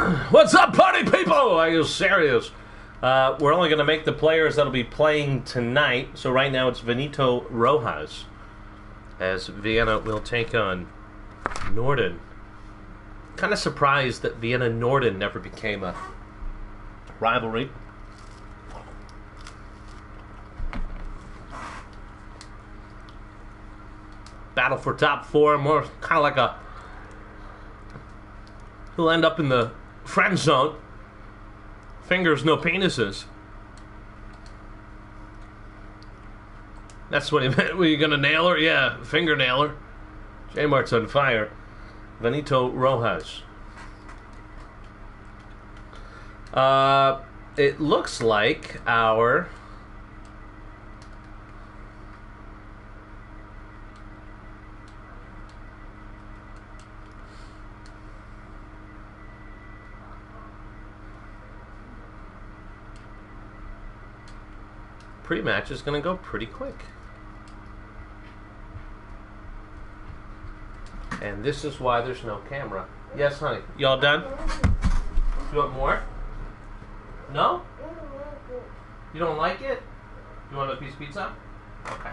What's up, party people? Are you serious? We're only going to make the players that'll be playing tonight. So right now it's Benito Rojas, as Vienna will take on Norden. Kind of surprised that Vienna-Norden never became a rivalry. Battle for top four, more kind of like a... He'll end up in the friend zone. Fingers, no penises. That's what he meant. Were you going to nail her? Yeah, fingernail her. J-Mart's on fire. Benito Rojas. It looks like our... pre-match is going to go pretty quick. And this is why there's no camera. Yes, honey. Y'all done? You want more? No? You don't like it? You want a piece of pizza? Okay.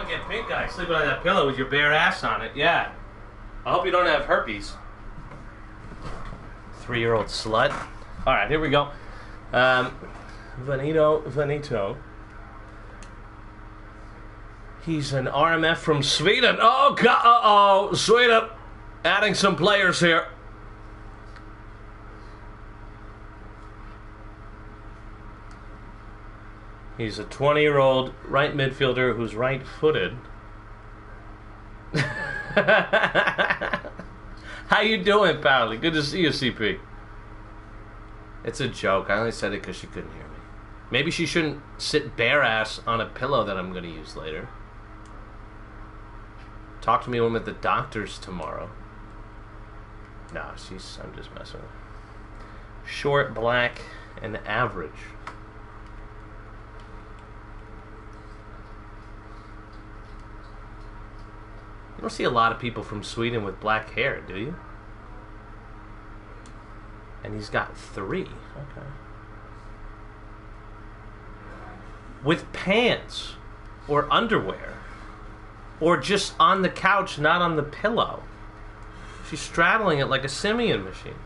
Get pink guy sleeping on that pillow with your bare ass on it. Yeah. I hope you don't have herpes. 3-year-old slut. All right, here we go. Benito. He's an RMF from Sweden. Oh God! Uh-oh, Sweden. Adding some players here. He's a 20-year-old right midfielder who's right-footed. How you doing, pal? Good to see you, CP. It's a joke. I only said it because she couldn't hear me. Maybe she shouldn't sit bare ass on a pillow that I'm going to use later. Talk to me when I'm at the doctor's tomorrow. No, I'm just messing with her. Short, black, and average. You don't see a lot of people from Sweden with black hair, do you? And he's got 3. Okay. With pants or underwear. Or just on the couch, not on the pillow. She's straddling it like a simian machine.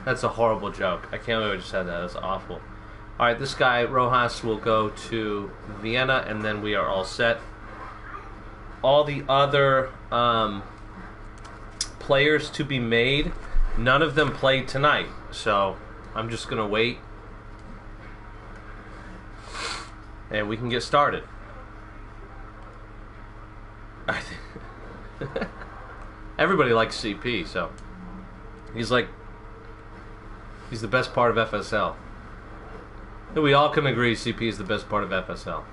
That's a horrible joke. I can't believe I just said that. That's awful. Alright, this guy, Rojas, will go to Vienna, and then we are all set. All the other players to be made, none of them played tonight. So I'm just going to wait. And we can get started. Everybody likes CP, so he's the best part of FSL. We all can agree CP is the best part of FSL.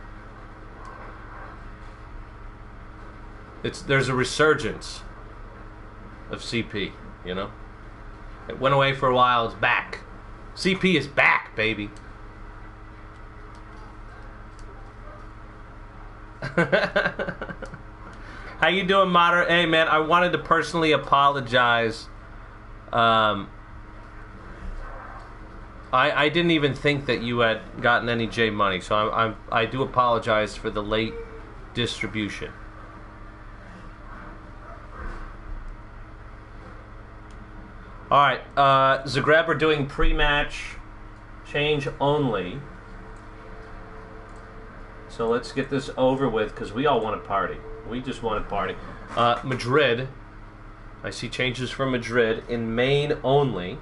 There's a resurgence of CP, you know? It went away for a while, it's back. CP is back, baby. How you doing, Moder? Hey, man, I wanted to personally apologize. I didn't even think that you had gotten any J money, so I do apologize for the late distribution. All right, Zagreb are doing pre-match change only. So let's get this over with because we all want to party. We just want to party. Madrid, I see changes for Madrid in main only.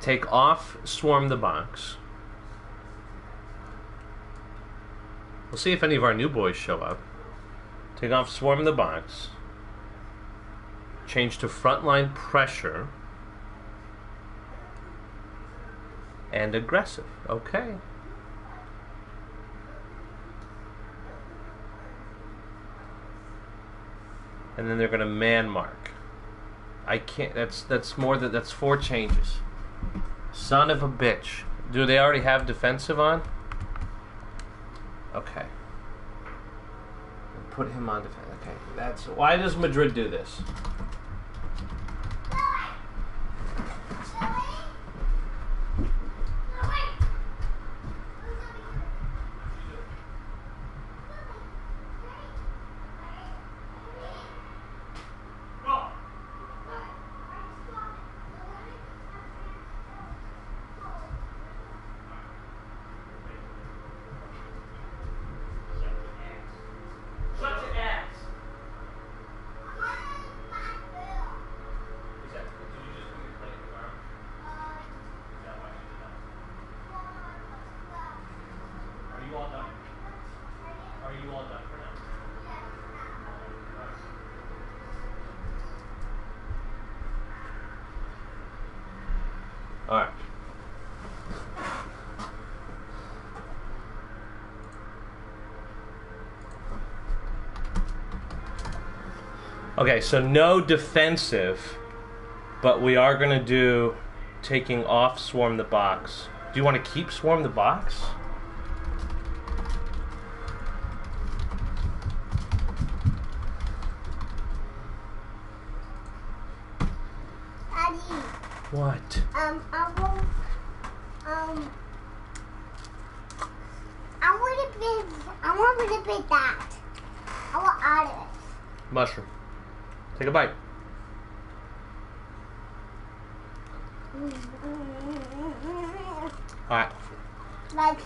Take off Swarm the Box. We'll see if any of our new boys show up. Take off Swarm the Box. Change to Frontline Pressure. And Aggressive. Okay. And then they're going to man mark. I can't. That's more than that's 4 changes. Son of a bitch. Do they already have defensive on? Okay. Put him on defense. Okay. That's why does Madrid do this? All right. Okay, so no defensive, but we are going to do taking off Swarm the Box. Do you want to keep Swarm the Box? Daddy. What? I want to bit that. I want out of it. Mushroom. Take a bite. All right. Like.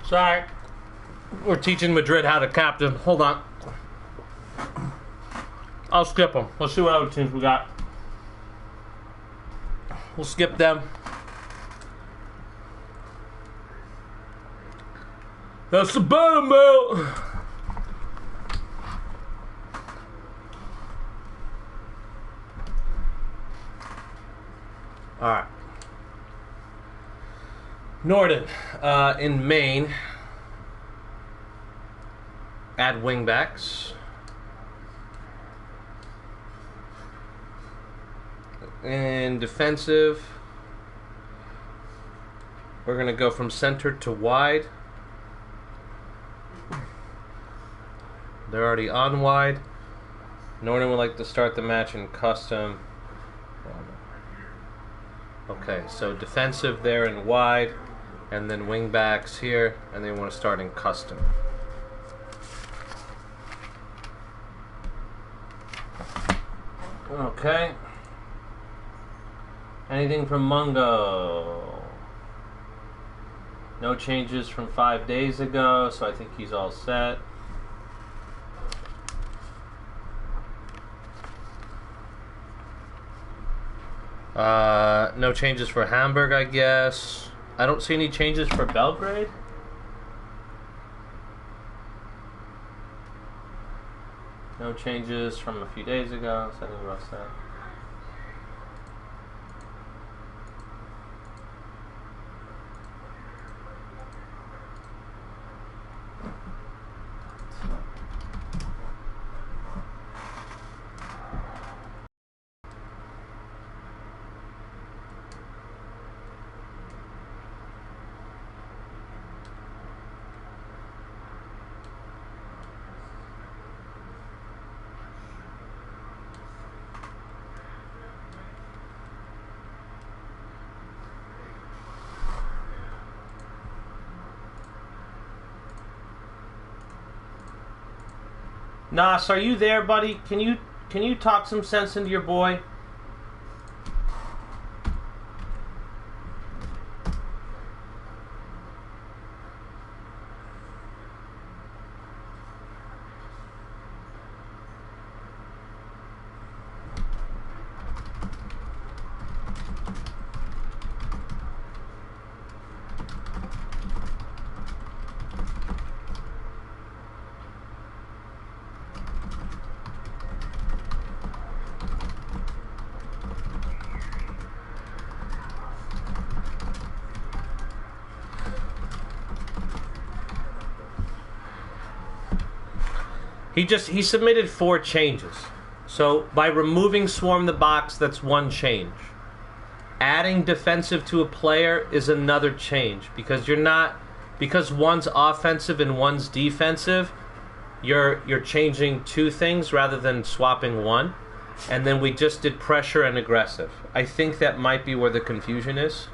Sorry. We're teaching Madrid how to captain. Hold on. I'll skip them. Let's see what other teams we got. We'll skip them. That's the bottom belt. All right. Norden in Maine. Add wingbacks. In defensive, we're going to go from center to wide. They're already on wide. Norden would like to start the match in custom. Okay, so defensive there in wide, and then wing backs here, and they want to start in custom. Okay. Anything from Mungo? No changes from 5 days ago, so I think he's all set. No changes for Hamburg, I guess. I don't see any changes for Belgrade. No changes from a few days ago, so I think we're all set. Nas, are you there, buddy? Can you talk some sense into your boy? He submitted 4 changes. So by removing Swarm the Box, that's 1 change. Adding defensive to a player is another change because one's offensive and one's defensive. You're changing 2 things rather than swapping 1. And then we just did pressure and aggressive. I think that might be where the confusion is.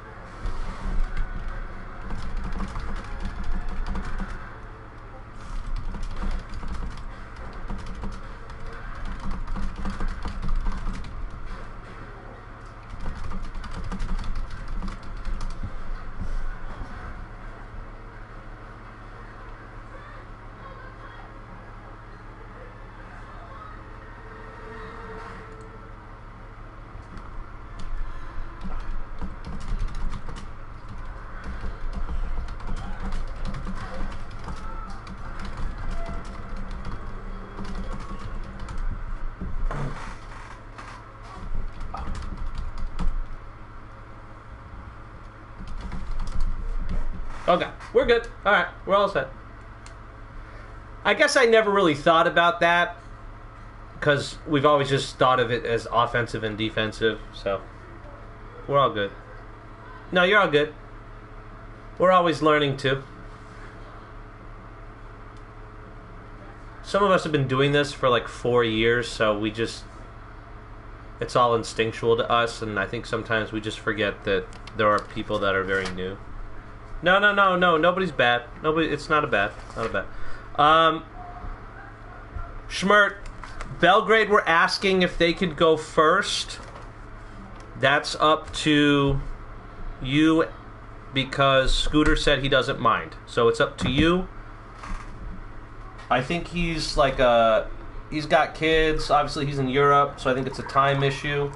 Okay, we're good. All right, we're all set. I guess I never really thought about that because we've always just thought of it as offensive and defensive, so we're all good. No, you're all good. We're always learning too. Some of us have been doing this for like 4 years, so it's all instinctual to us, and I think sometimes we just forget that there are people that are very new. No, nobody's bad. It's not a bad. Schmert, Belgrade were asking if they could go first. That's up to you because Scooter said he doesn't mind. So it's up to you. I think he's like he's got kids. Obviously, he's in Europe, so I think it's a time issue.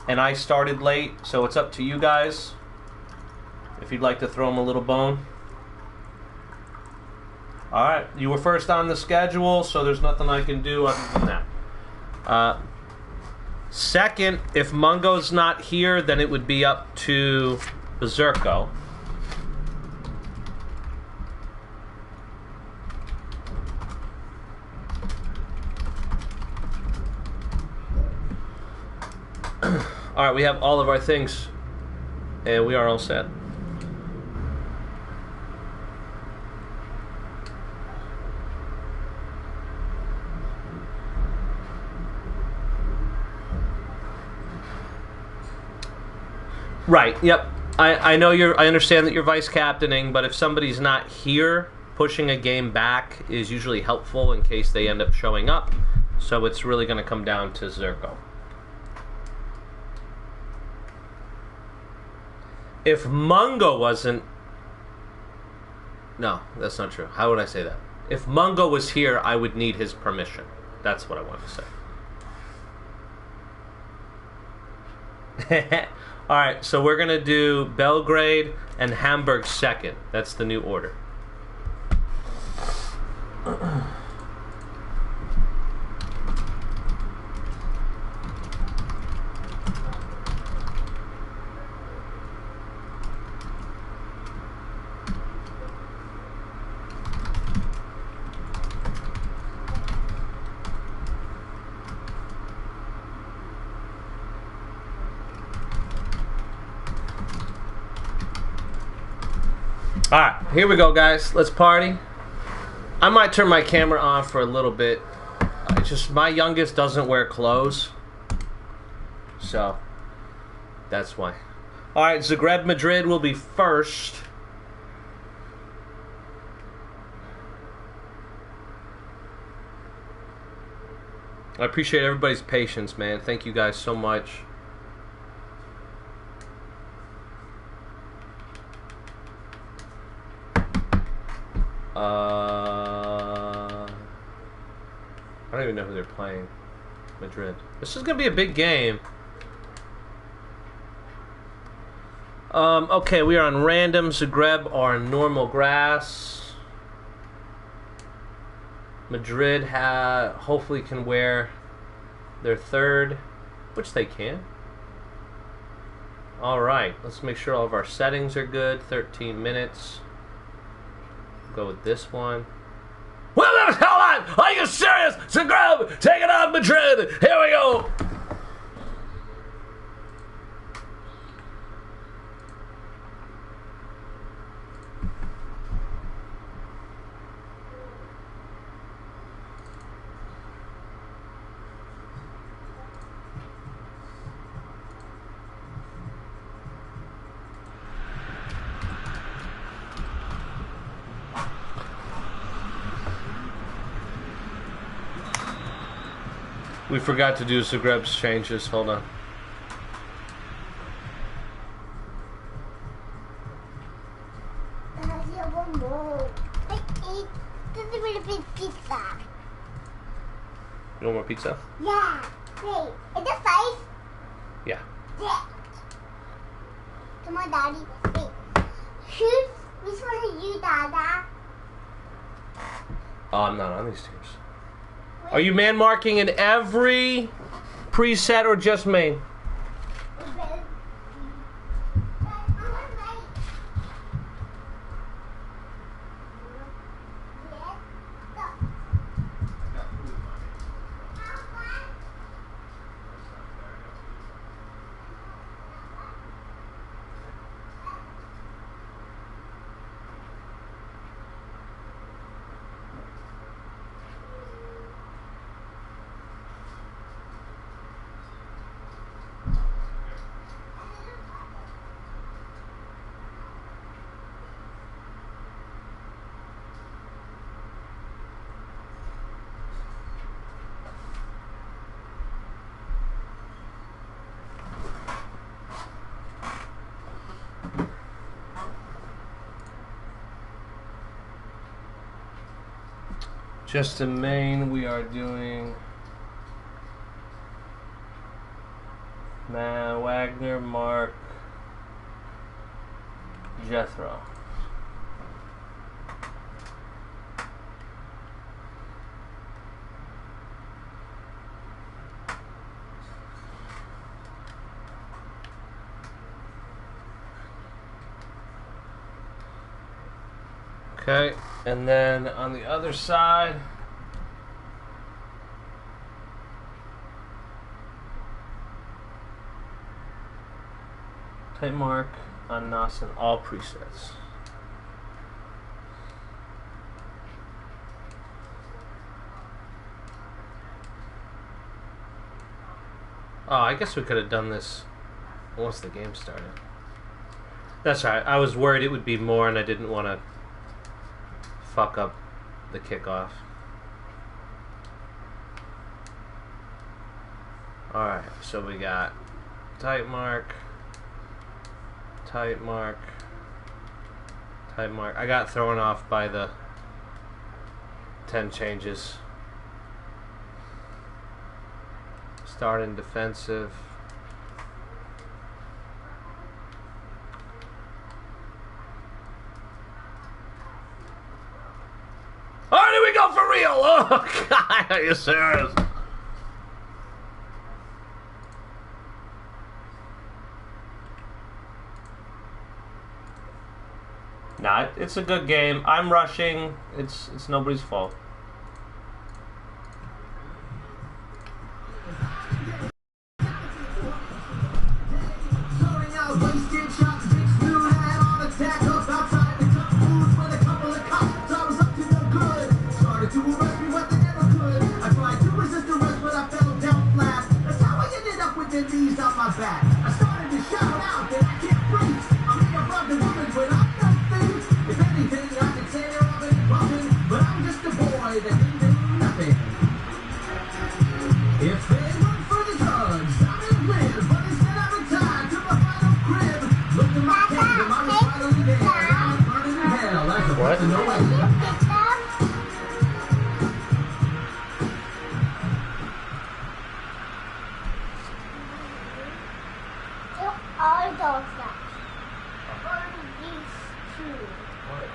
And I started late, so it's up to you guys. If you'd like to throw him a little bone. All right, you were first on the schedule, so there's nothing I can do other than that. Second, if Mungo's not here, then it would be up to Berserko. All right, we have all of our things, and we are all set. Right, yep. I know I understand that you're vice captaining, but if somebody's not here, pushing a game back is usually helpful in case they end up showing up. So it's really going to come down to Zerko. If Mungo wasn't... No, that's not true. How would I say that? If Mungo was here, I would need his permission. That's what I want to say. Alright, so we're going to do Belgrade and Hamburg second. That's the new order. Alright, here we go, guys. Let's party. I might turn my camera on for a little bit. Just my youngest doesn't wear clothes. So, that's why. Alright, Zagreb Madrid will be first. I appreciate everybody's patience, man. Thank you guys so much. I don't even know who they're playing. Madrid. This is going to be a big game. Okay, we are on random. Zagreb are on normal grass. Madrid hopefully can wear their third, which they can. Alright, let's make sure all of our settings are good. 13 minutes. Go with this one. Well, hold on! Are you serious? Zagreb, take it on Madrid! Here we go! We forgot to do Zagreb's changes. Hold on. Pizza. You want more pizza? Yeah. Wait, is this spice? Yeah. Yeah. Come on, Daddy. Wait. Which one are you, Dada? Oh, I'm not on these teams. Are you man marking in every preset or just main? Just in main, we are doing Wagner, Mark, Jethro. Okay, and then on the other side, type mark on Nas and all presets. Oh, I guess we could have done this once the game started. That's right. I was worried it would be more, and I didn't want to fuck up the kickoff. Alright, so we got type mark, type mark, type mark. I got thrown off by the 10 changes. Starting defensive. Oh, here we go for real! Oh, God, are you serious? Nah, it's a good game. I'm rushing. It's nobody's fault.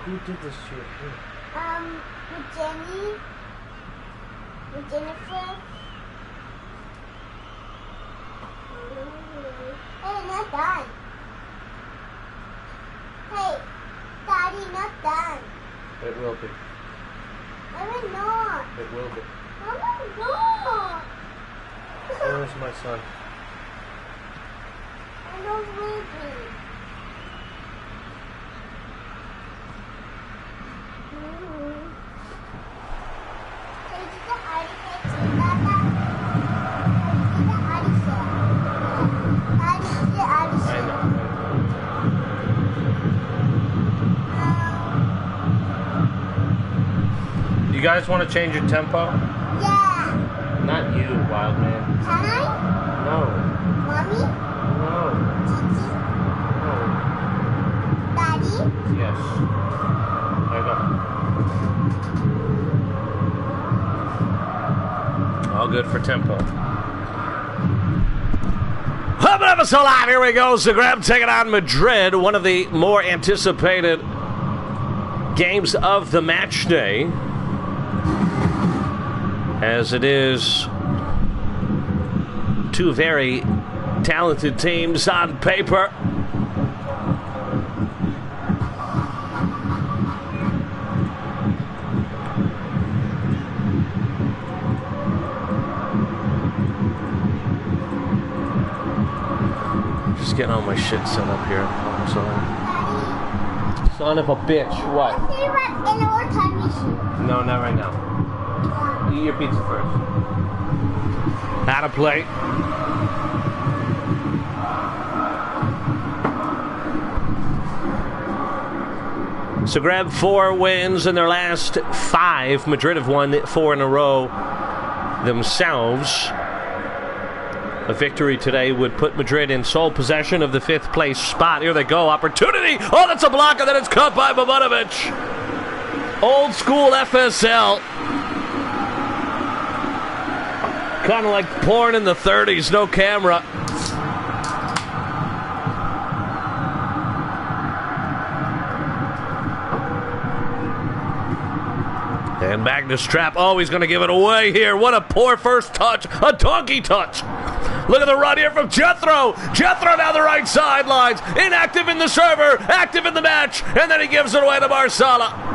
Who did this to you? With Jenny, with Jennifer. Hey, not done. Hey, Daddy, not done. It will be. I will not. It will be. I will not. Where's my son? I don't will be. You guys want to change your tempo? Yeah. Not you, wild man. Can I? No. Mommy? No. Gigi? No. Daddy? Yes. There you go. All good for tempo. FSL Live, here we go. Zagreb taking on Madrid, one of the more anticipated games of the match day, as it is two very talented teams on paper. Just getting all my shit set up here. Son of a bitch. What? No, not right now. Eat your pizza first. Out of play. Zagreb 4 wins in their last 5. Madrid have won 4 in a row themselves. A victory today would put Madrid in sole possession of the 5th place spot. Here they go. Opportunity. Oh, that's a block, and then it's cut by Babanovic. Old school FSL. Kind of like porn in the 30s, no camera. And Magnus Trapp always going to give it away here. What a poor first touch. A donkey touch. Look at the run here from Jethro. Jethro down the right sidelines. Inactive in the server. Active in the match. And then he gives it away to Marsala.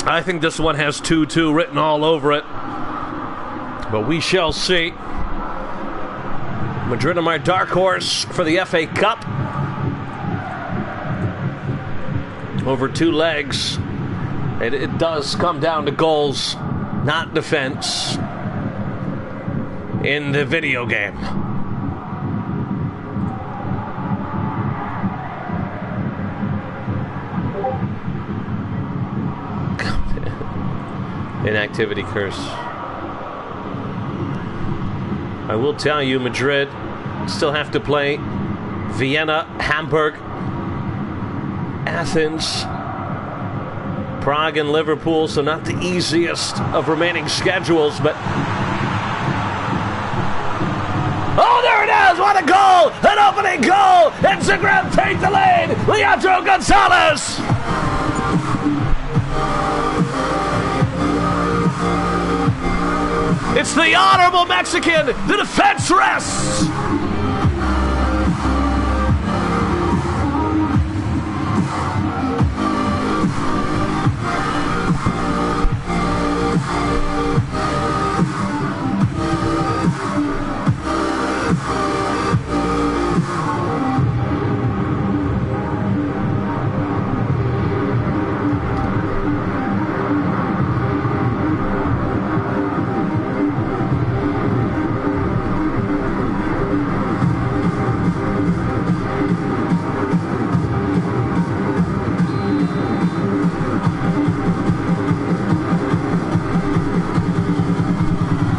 I think this one has 2-2 written all over it. But we shall see. Madrid are my dark horse for the FA Cup. Over 2 legs. It does come down to goals, not defense, in the video game. Inactivity curse. I will tell you, Madrid still have to play Vienna, Hamburg, Athens, Prague, and Liverpool, so not the easiest of remaining schedules, but... Oh, there it is! What a goal! An opening goal! And Zagreb take the lead! Leandro Gonzalez! It's the honorable Mexican! The defense rests!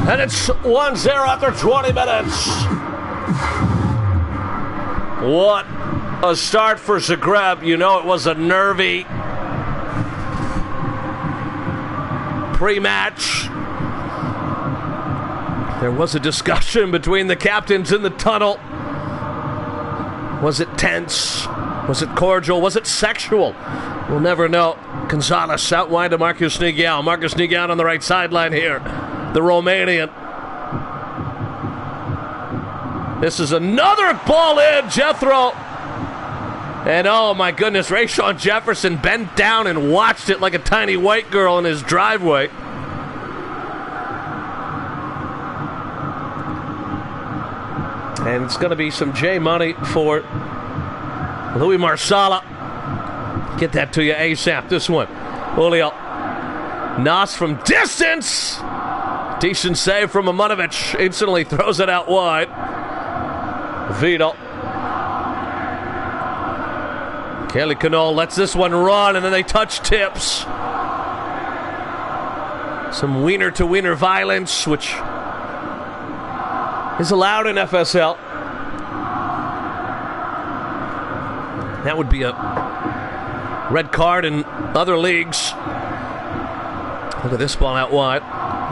And it's 1-0 after 20 minutes. What a start for Zagreb. You know, it was a nervy pre-match. There was a discussion between the captains in the tunnel. Was it tense? Was it cordial? Was it sexual? We'll never know. Gonzalez out wide to Marcus Niguel. Marcus Niguel on the right sideline here. The Romanian. This is another ball in, Jethro. And oh my goodness, Rayshon Jefferson bent down and watched it like a tiny white girl in his driveway. And it's going to be some J money for Louis Marsala. Get that to you ASAP. This one. Julio. Nas from distance. Decent save from Amunovic. Instantly throws it out wide. Vito. Kelly Canol lets this one run, and then they touch tips. Some wiener-to-wiener violence, which is allowed in FSL. That would be a red card in other leagues. Look at this ball out wide.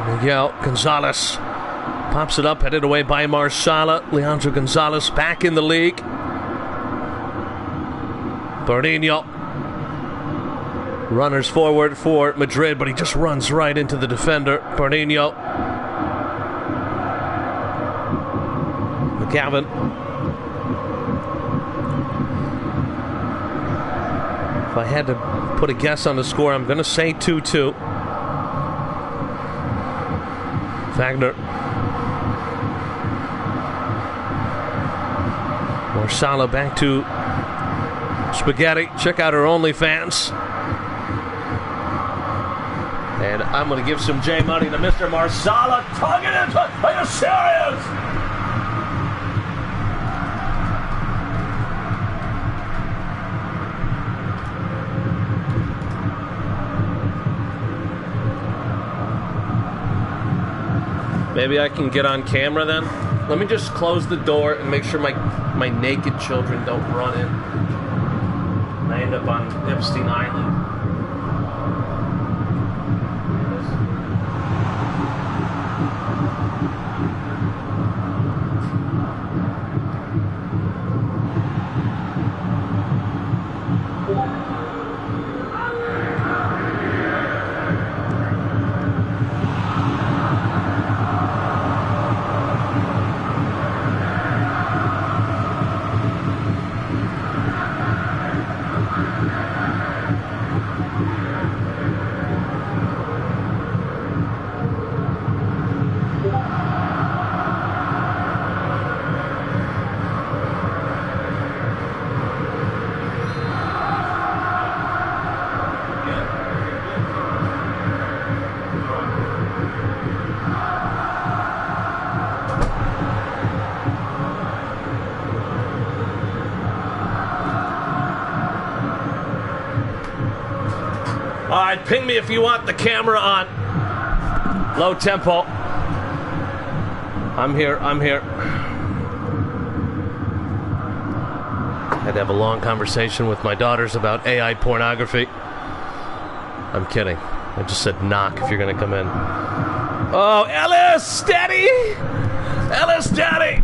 Miguel Gonzalez pops it up, headed away by Marsala. Leandro Gonzalez back in the league. Bernino. Runners forward for Madrid, but he just runs right into the defender. Bernino. McGavin. If I had to put a guess on the score, I'm going to say 2-2. Wagner. Marsala back to Spaghetti. Check out her OnlyFans. And I'm going to give some J money to Mr. Marsala. Tugging it. Are you serious? Maybe I can get on camera then. Let me just close the door and make sure my naked children don't run in. And I end up on Epstein Island. right, ping me if you want the camera on. Low tempo. I'm here. Had to have a long conversation with my daughters about AI pornography. I'm kidding. I just said knock if you're going to come in. Oh, Ellis, steady! Ellis, steady!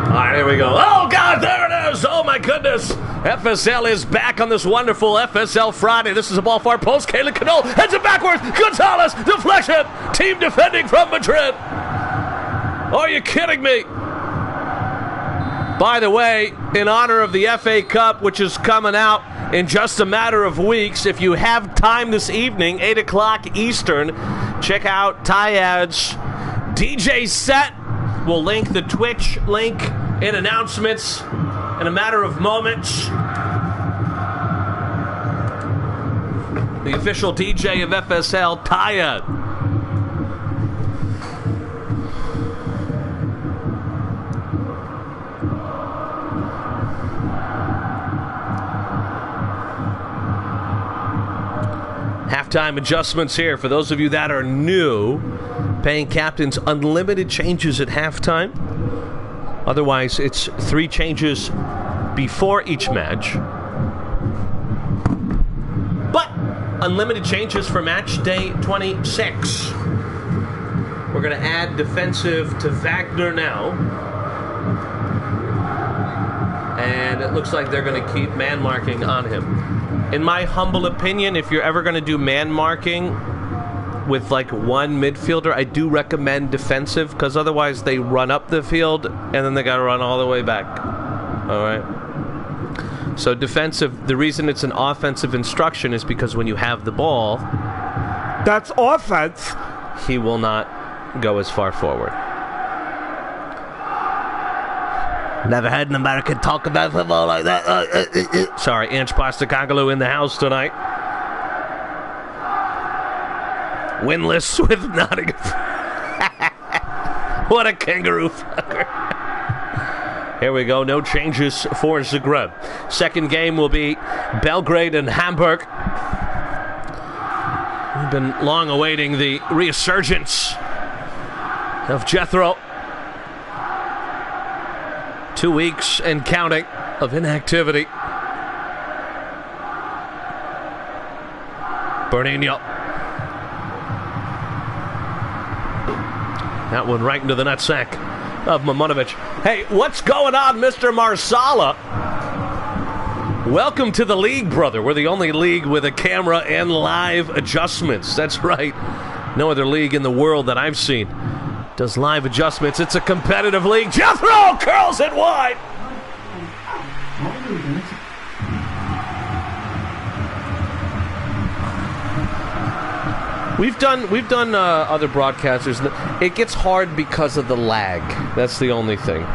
All right, here we go. Oh, God, there it is! Oh, my goodness! FSL is back on this wonderful FSL Friday. This is a ball far post. Kayla Cano heads it backwards. Gonzalez, deflection! Team defending from Madrid. Are you kidding me? By the way, in honor of the FA Cup, which is coming out in just a matter of weeks, if you have time this evening, 8 o'clock Eastern, check out Tyad's DJ set. We'll link the Twitch link in announcements in a matter of moments. The official DJ of FSL, Tyad. Halftime adjustments here for those of you that are new. Paying captains unlimited changes at halftime. Otherwise, it's 3 changes before each match. But unlimited changes for match day 26. We're going to add defensive to Wagner now. And it looks like they're going to keep man marking on him. In my humble opinion, if you're ever going to do man marking with like one midfielder, I do recommend defensive, because otherwise they run up the field and then they got to run all the way back. All right. So defensive, the reason it's an offensive instruction is because when you have the ball, that's offense. He will not go as far forward. Never had an American talk about football like that. Sorry, Ange Postecoglou in the house tonight. Winless with Nottingham. What a kangaroo fucker. Here we go. No changes for Zagreb. Second game will be Belgrade and Hamburg. We've been long awaiting the resurgence of Jethro. 2 weeks and counting of inactivity. Bernino. That one right into the nutsack of Mamunovic. Hey, what's going on, Mr. Marsala? Welcome to the league, brother. We're the only league with a camera and live adjustments. That's right. No other league in the world that I've seen does live adjustments. It's a competitive league. Jethro curls it wide. We've done other broadcasters. It gets hard because of the lag. That's the only thing.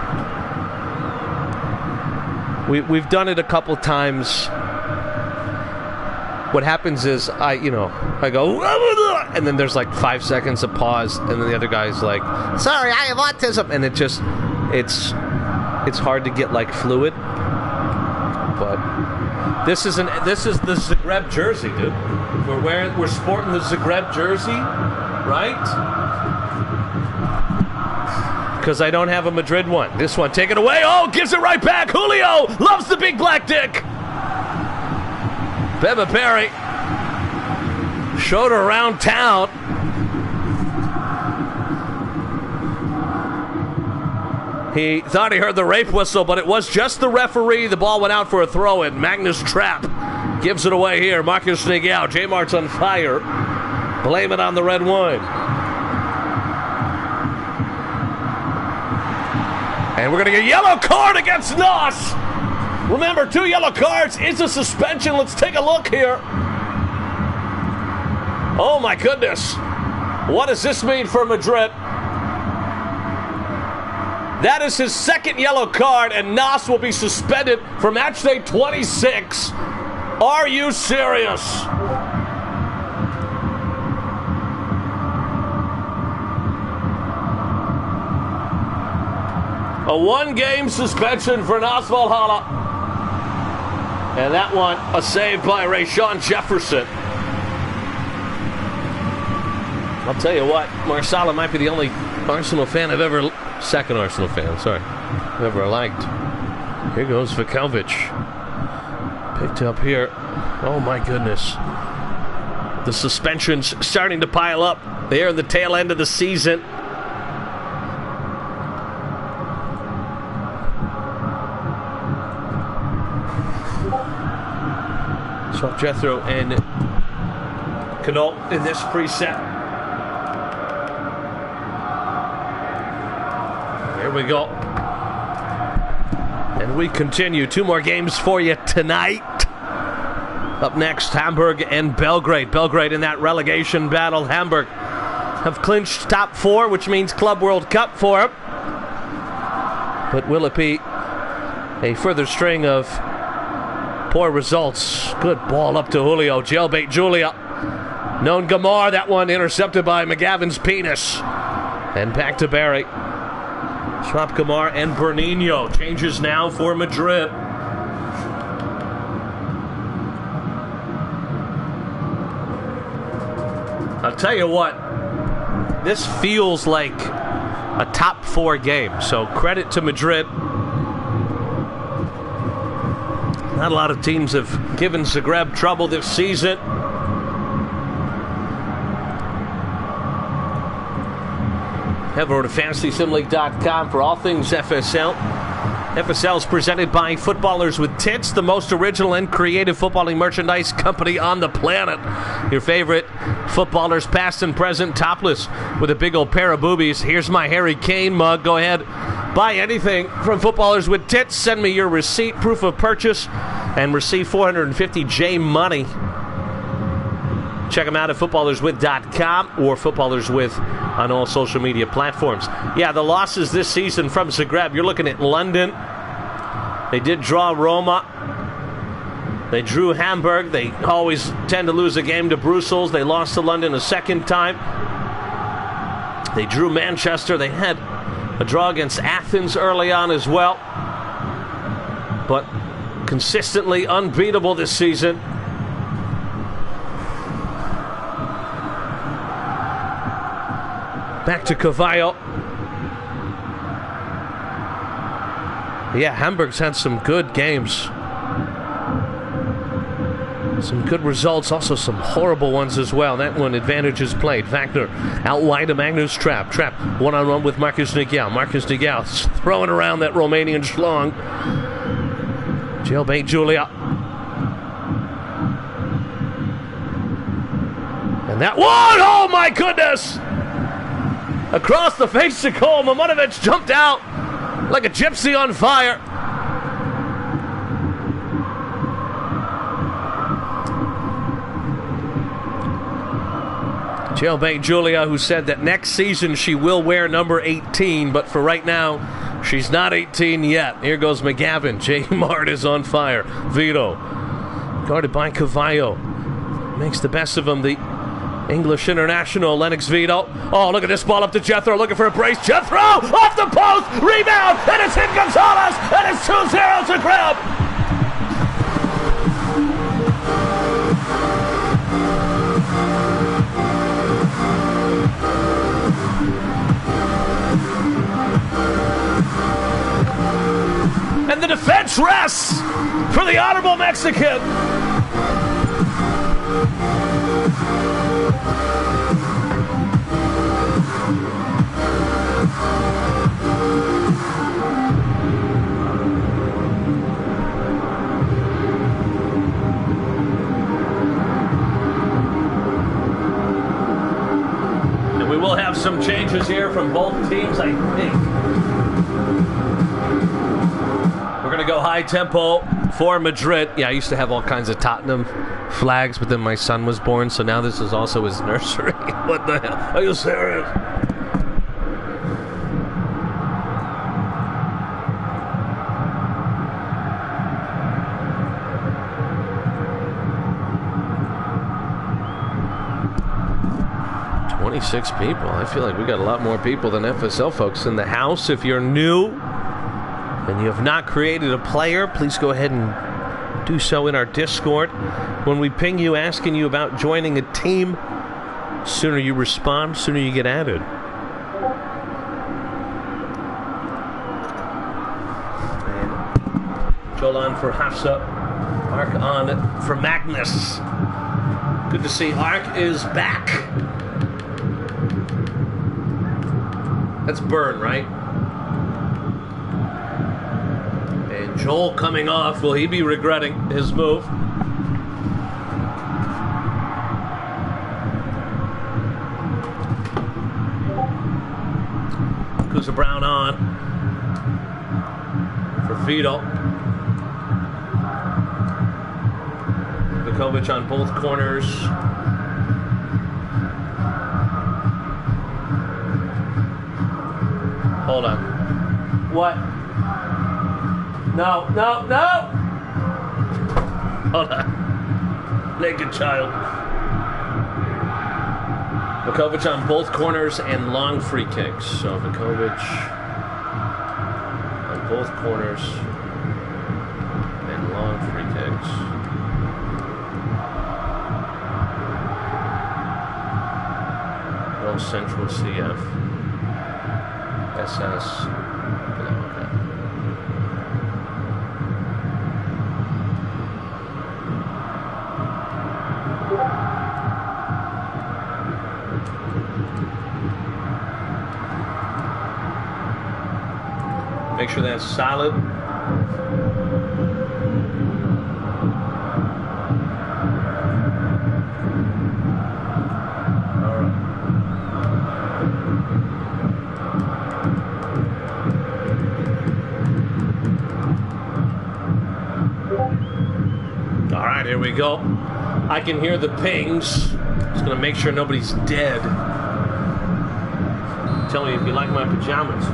We've done it a couple times. What happens is I go, and then there's like 5 seconds of pause, and then the other guy's like, sorry, I have autism, and it's hard to get like fluid. But this is the Zagreb jersey, dude. We're sporting the Zagreb jersey, right? Because I don't have a Madrid one. This one, take it away. Oh, gives it right back. Julio loves the big black dick. Beba Perry showed her around town. He thought he heard the rape whistle, but it was just the referee. The ball went out for a throw-in. Magnus Trapp gives it away here. Marcus Nigel. J-Mart's on fire. Blame it on the red wine. And we're going to get a yellow card against Nos. Remember, 2 yellow cards is a suspension. Let's take a look here. Oh, my goodness. What does this mean for Madrid? That is his second yellow card, and Nas will be suspended for match day 26. Are you serious? A 1-game suspension for Nas Valhalla. And that one, a save by Rayshawn Jefferson. I'll tell you what, Marsala might be the only Arsenal fan second Arsenal fan, sorry, I've ever liked. Here goes Vukovic. Picked up here. Oh my goodness. The suspension's starting to pile up there in the tail end of the season. So Jethro and Connaught in this preset. Here we go. And we continue. 2 more games for you tonight. Up next, Hamburg and Belgrade. Belgrade in that relegation battle. Hamburg have clinched top 4, which means Club World Cup for them. But will it be a further string of poor results? Good ball up to Julio. Jailbait Julia. Known Gamar. That one intercepted by McGavin's penis. And back to Barry. Swap Gamar and Bernino. Changes now for Madrid. I'll tell you what, this feels like a top 4 game, so credit to Madrid. Not a lot of teams have given Zagreb trouble this season. Head over to FantasySimLeague.com for all things FSL. FSL is presented by Footballers With Tits, the most original and creative footballing merchandise company on the planet. Your favorite footballers, past and present, topless with a big old pair of boobies. Here's my Harry Kane mug. Go ahead, buy anything from Footballers With Tits. Send me your receipt, proof of purchase, and receive 450 J money. Check them out at footballerswith.com or footballerswith on all social media platforms. Yeah, the losses this season from Zagreb, you're looking at London. They did draw Roma. They drew Hamburg. They always tend to lose a game to Brussels. They lost to London a second time. They drew Manchester. They had a draw against Athens early on as well. But consistently unbeatable this season. Back to Cavallo. Yeah, Hamburg's had some good games. Some good results, also some horrible ones as well. That one, advantages played. Wagner out wide to Magnus Trapp. Trapp one-on-one with Marcus Nigel. Marcus Nigel throwing around that Romanian schlong. Jailbait Julia. And that one, oh my goodness! Across the face to goal, Mamunovic jumped out like a gypsy on fire. Jailbait Julia, who said that next season she will wear number 18, but for right now, she's not 18 yet. Here goes McGavin. J. Mart is on fire. Vito, guarded by Cavallo, makes the best of him. The English international, Lennox Vito. Oh, look at this ball up to Jethro, looking for a brace. Jethro, off the post, rebound, and it's hit Gonzalez, and it's 2-0 to Greb. And the defense rests for the honorable Mexican. And we will have some changes here from both teams, I think. We're going to go high tempo for Madrid. Yeah, I used to have all kinds of Tottenham flags, but then my son was born, so now this is also his nursery. What the hell? Are you serious? Six people. I feel like we got a lot more people than FSL folks in the house. If you're new and you have not created a player, please go ahead and do so in our Discord. When we ping you asking you about joining a team, sooner you respond, sooner you get added. And Joel on for Hafsa, Ark on for Magnus. Good to see Ark is back. That's Burn, right? And Joel coming off. Will he be regretting his move? Kusa Brown on for Vito. Vukovic on both corners. Hold on. What? No. Hold on. Naked child. Vukovic on both corners and long free kicks. So Vukovic on both corners and long free kicks. Well, Central CF. SS. No, okay. Make sure that's solid. All right, here we go. I can hear the pings. Just gonna make sure nobody's dead. Tell me if you like my pajamas.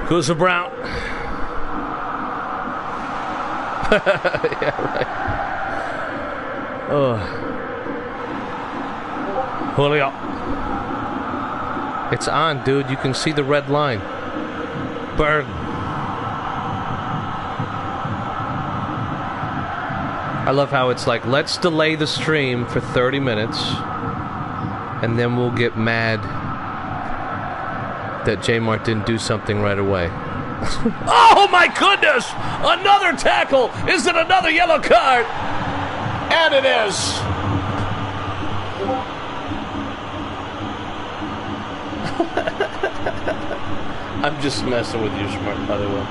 Kusa Brown. Yeah, right. Oh. Julio. It's on, dude. You can see the red line. Burn. I love how it's like, let's delay the stream for 30 minutes and then we'll get mad that J-Mart didn't do something right away. Oh my goodness! Another tackle! Is it another yellow card? And it is! I'm just messing with you, Smart, by the way.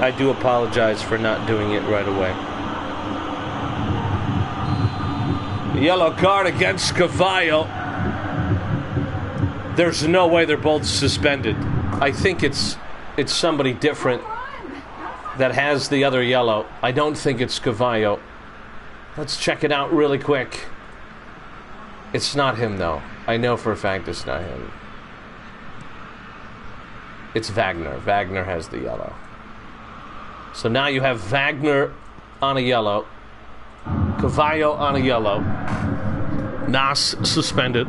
I do apologize for not doing it right away. Yellow card against Cavallo. There's no way they're both suspended. I think it's somebody different that has the other yellow. I don't think it's Cavallo. Let's check it out really quick. It's not him, though. I know for a fact it's not him. It's Wagner. Wagner has the yellow. So now you have Wagner on a yellow. Cavallo on a yellow. Nas suspended.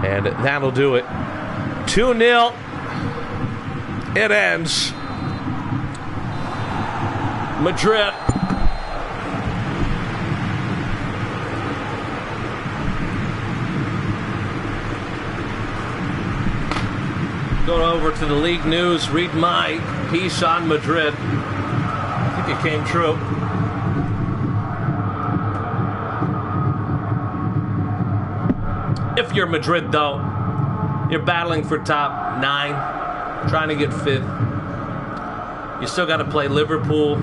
And that'll do it. 2-0. It ends. Madrid Go over to the league news, read my piece on Madrid. I think it came true. If you're Madrid, though, you're battling for top 9, trying to get 5th. You still got to play Liverpool,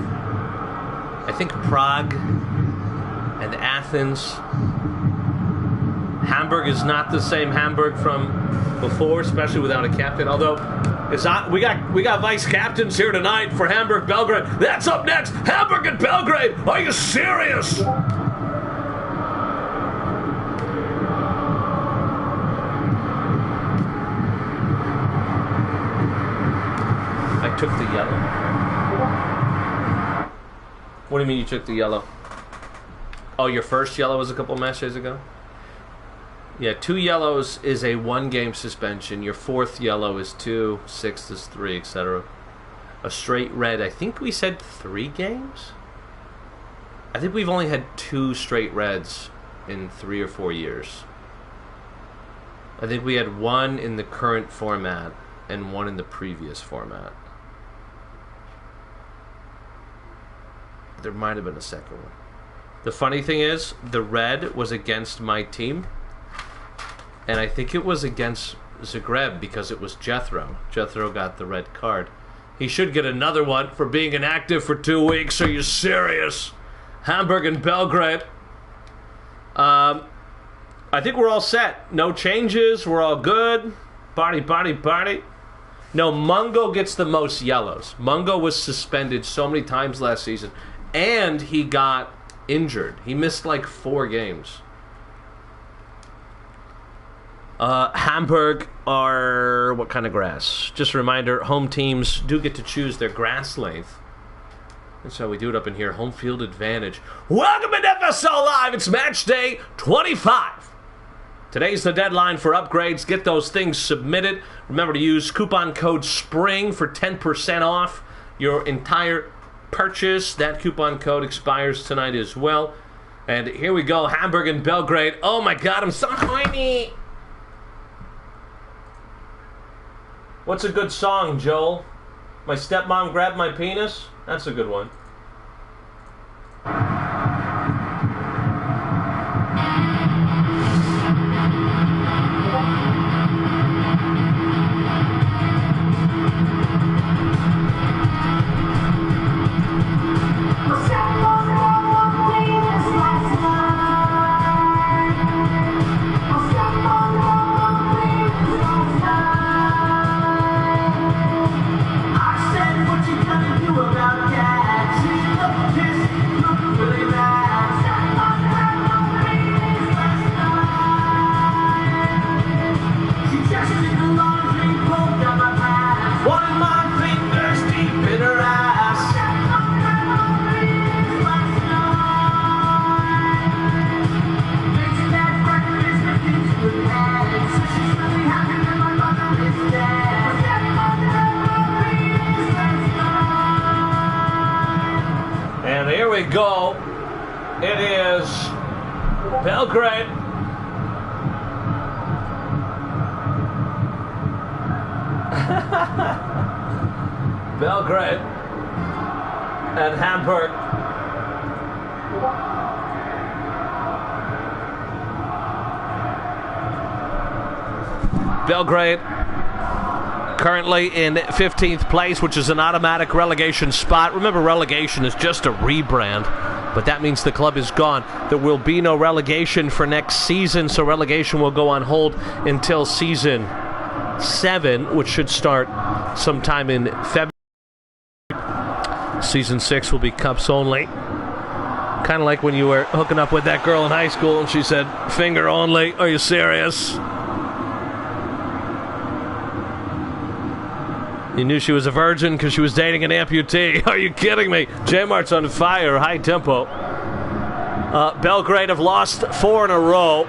I think Prague, and Athens. Hamburg is not the same Hamburg from before, especially without a captain. Although it's not, we got vice captains here tonight for Hamburg Belgrade. That's up next. Hamburg and Belgrade. Are you serious? I took the yellow. What do you mean you took the yellow? Oh, your first yellow was a couple matches ago? Yeah, 2 yellows is a 1-game suspension. Your 4th yellow is 2, 6th is 3, etc. A straight red, I think we said 3 games? I think we've only had 2 straight reds in 3 or 4 years. I think we had 1 in the current format and 1 in the previous format. There might have been a second one. The funny thing is, the red was against my team. And I think it was against Zagreb because it was Jethro. Jethro got the red card. He should get another one for being inactive for 2 weeks. Are you serious? Hamburg and Belgrade. I think we're all set. No changes. We're all good. Party, party, party. No, Mungo gets the most yellows. Mungo was suspended so many times last season. And he got injured. He missed like 4 games. Hamburg are what kind of grass? Just a reminder, home teams do get to choose their grass length. That's how we do it up in here. Home field advantage. Welcome to FSL Live. It's match day 25. Today's the deadline for upgrades. Get those things submitted. Remember to use coupon code SPRING for 10% off your entire purchase. That coupon code expires tonight as well. And here we go. Hamburg and Belgrade. Oh my God, I'm so horny. What's a good song, Joel? My stepmom grabbed my penis? That's a good one. Go. It is Belgrade. Belgrade and Hamburg. Belgrade currently in 15th place, which is an automatic relegation spot. Remember, relegation is just a rebrand, but that means the club is gone. There will be no relegation for next season, so relegation will go on hold until season 7, which should start sometime in February. Season 6 will be cups only. Kind of like when you were hooking up with that girl in high school and she said, finger only. Are you serious? You knew she was a virgin because she was dating an amputee. Are you kidding me? J-Mart's on fire, high tempo. Belgrade have lost 4 in a row.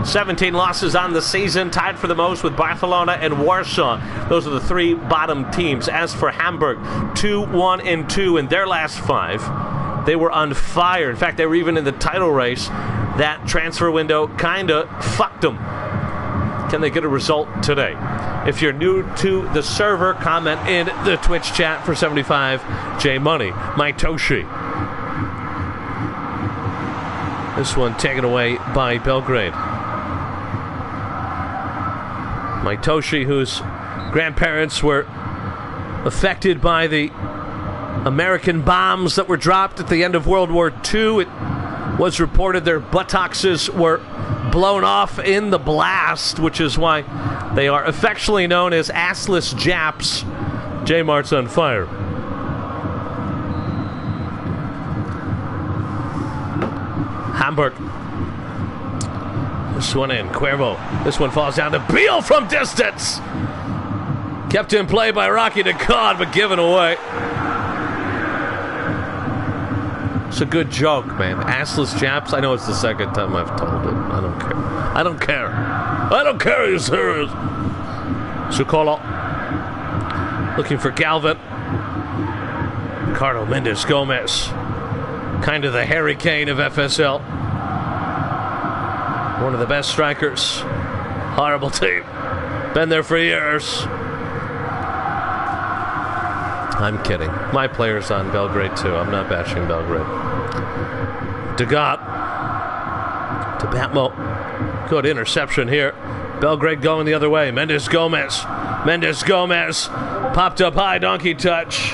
17 losses on the season, tied for the most with Barcelona and Warsaw. Those are the 3 bottom teams. As for Hamburg, 2-1-2 in their last 5. They were on fire. In fact, they were even in the title race. That transfer window kind of fucked them. Can they get a result today? If you're new to the server, comment in the Twitch chat for 75 J Money. Maitoshi. This one taken away by Belgrade. Maitoshi, whose grandparents were affected by the American bombs that were dropped at the end of World War II. It was reported their buttocks were blown off in the blast, which is why they are affectionately known as assless Japs. J-Mart's on fire. Hamburg. This one in. Cuervo. This one falls down to Beal from distance. Kept in play by Rocky DeCon, but given away. It's a good joke, man. Assless Japs. I know it's the second time I've told it. I don't care. I don't care. I don't care, you serious. Sukolo. Looking for Galvin. Ricardo Mendes Gomez. Kind of the Harry Kane of FSL. One of the best strikers. Horrible team. Been there for years. I'm kidding. My player's on Belgrade too. I'm not bashing Belgrade. Degat to Batmo. Good interception here. Belgrade going the other way. Mendes Gomez. Mendes Gomez. Popped up high. Donkey touch.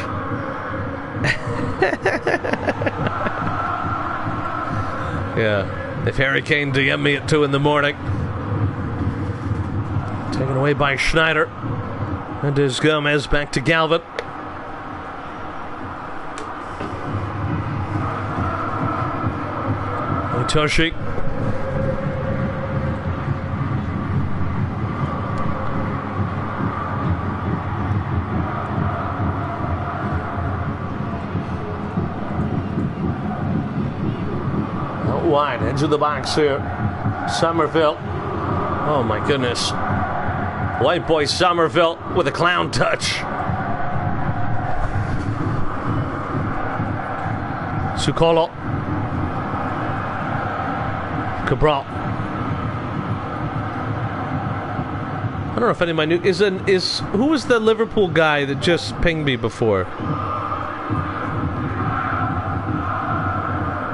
Yeah. If Harry Kane DM me at 2 in the morning. Taken away by Schneider. Mendes Gomez back to Galvin. Toshi. Out wide, edge of the box here. Somerville. Oh my goodness. White boy Somerville with a clown touch. Sukolo. Cabral. I don't know if anyone knew. Who was the Liverpool guy that just pinged me before?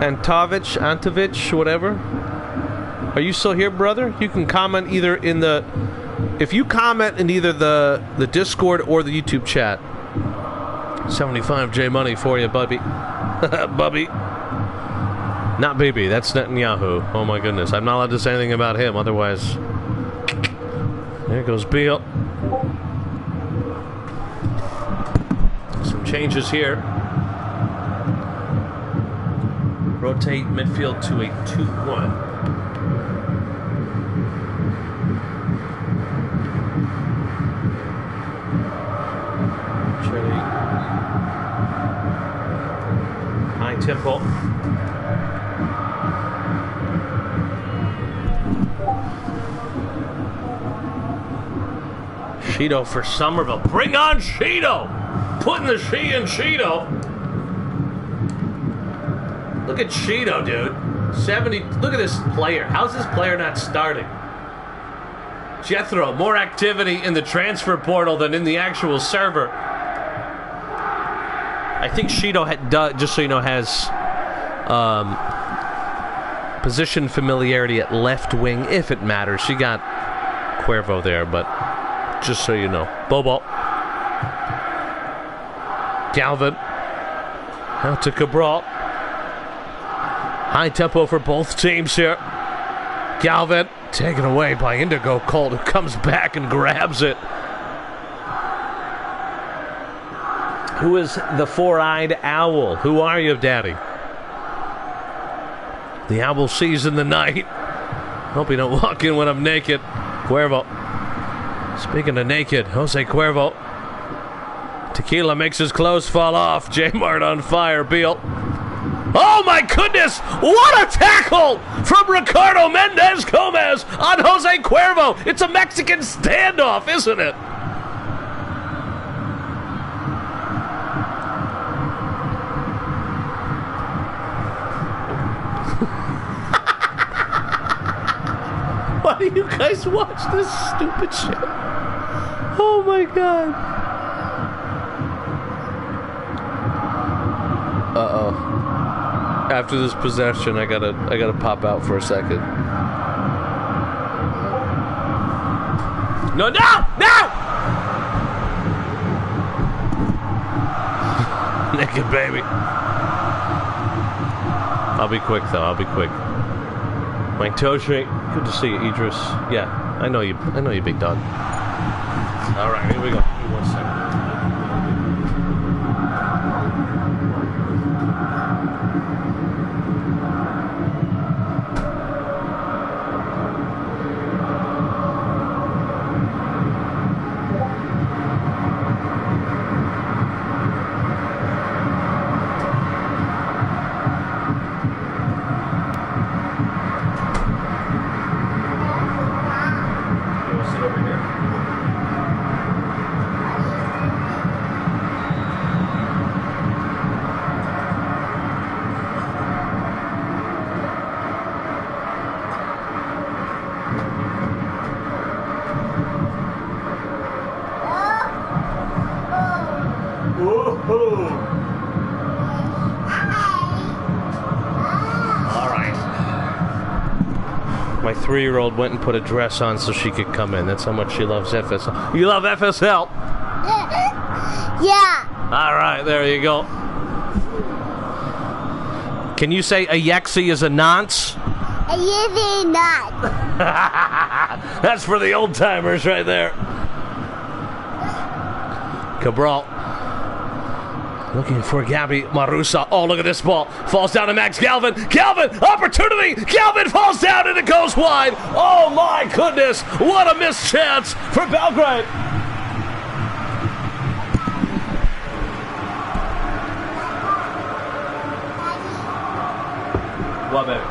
Antovic, whatever. Are you still here, brother? You can comment either in the. If you comment in either the Discord or the YouTube chat. 75 J Money for you, Bubby. Bubby. Not Bibi, that's Netanyahu. Oh my goodness, I'm not allowed to say anything about him, otherwise... There goes Beal. Some changes here. Rotate midfield to a 2-1. Fairly high tempo. Sheeto for Somerville. Bring on Sheeto! Putting the she in Sheeto. Look at Sheeto, dude. 70. Look at this player. How's this player not starting? Jethro, more activity in the transfer portal than in the actual server. I think Sheeto just so you know, has position familiarity at left wing, if it matters. She got Cuervo there, but just so you know. Bobo. Galvin. Out to Cabral. High tempo for both teams here. Galvin taken away by Indigo Colt, who comes back and grabs it. Who is the four-eyed owl? Who are you, Daddy? The owl sees in the night. Hope you don't walk in when I'm naked. Cuervo. Speaking of naked, Jose Cuervo. Tequila makes his clothes fall off. J-Mart on fire. Beal. Oh my goodness! What a tackle from Ricardo Mendes Gomez on Jose Cuervo. It's a Mexican standoff, isn't it? What are you guys watch this stupid shit? Oh my god. Uh-oh. After this possession, I gotta pop out for a second. No! Naked baby. I'll be quick though. My toe shrink. Good to see you, Idris. Yeah, I know you, big dog. All right, here we go. Give me 1 second. My 3-year-old went and put a dress on so she could come in. That's how much she loves FSL. You love FSL? Yeah. All right, there you go. Can you say a yexi is a nonce? A yexi not. That's for the old timers right there. Cabral. Looking for Gabby Marusa. Oh, look at this ball. Falls down to Max Galvin. Galvin, opportunity. Galvin falls down and it goes wide. Oh, my goodness. What a missed chance for Belgrade. What, baby?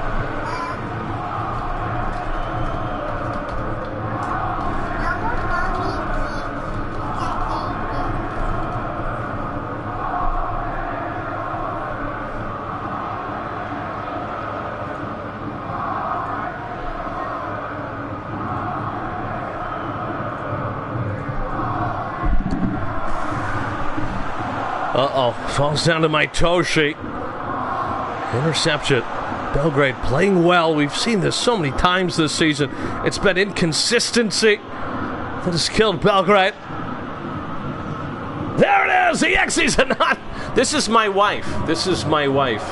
Uh-oh, falls down to my toe sheet. Interception. Belgrade playing well. We've seen this so many times this season. It's been inconsistency that has killed Belgrade. There it is! The X's are not... This is my wife. This is my wife.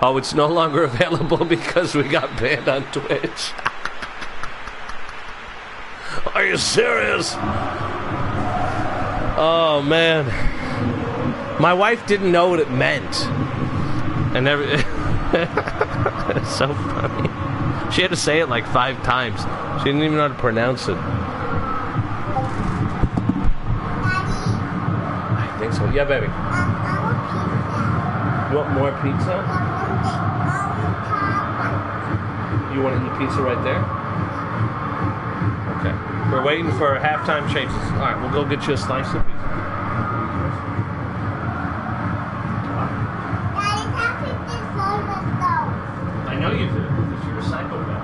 Oh, it's no longer available because we got banned on Twitch. Are you serious? Oh, man. My wife didn't know what it meant. And it's so funny. She had to say it like 5 times. She didn't even know how to pronounce it. I think so. Yeah, baby. You want more pizza? You want to eat pizza right there? Okay. We're waiting for halftime changes. All right, we'll go get you a slice of pizza. I know you do, because you're a psychopath.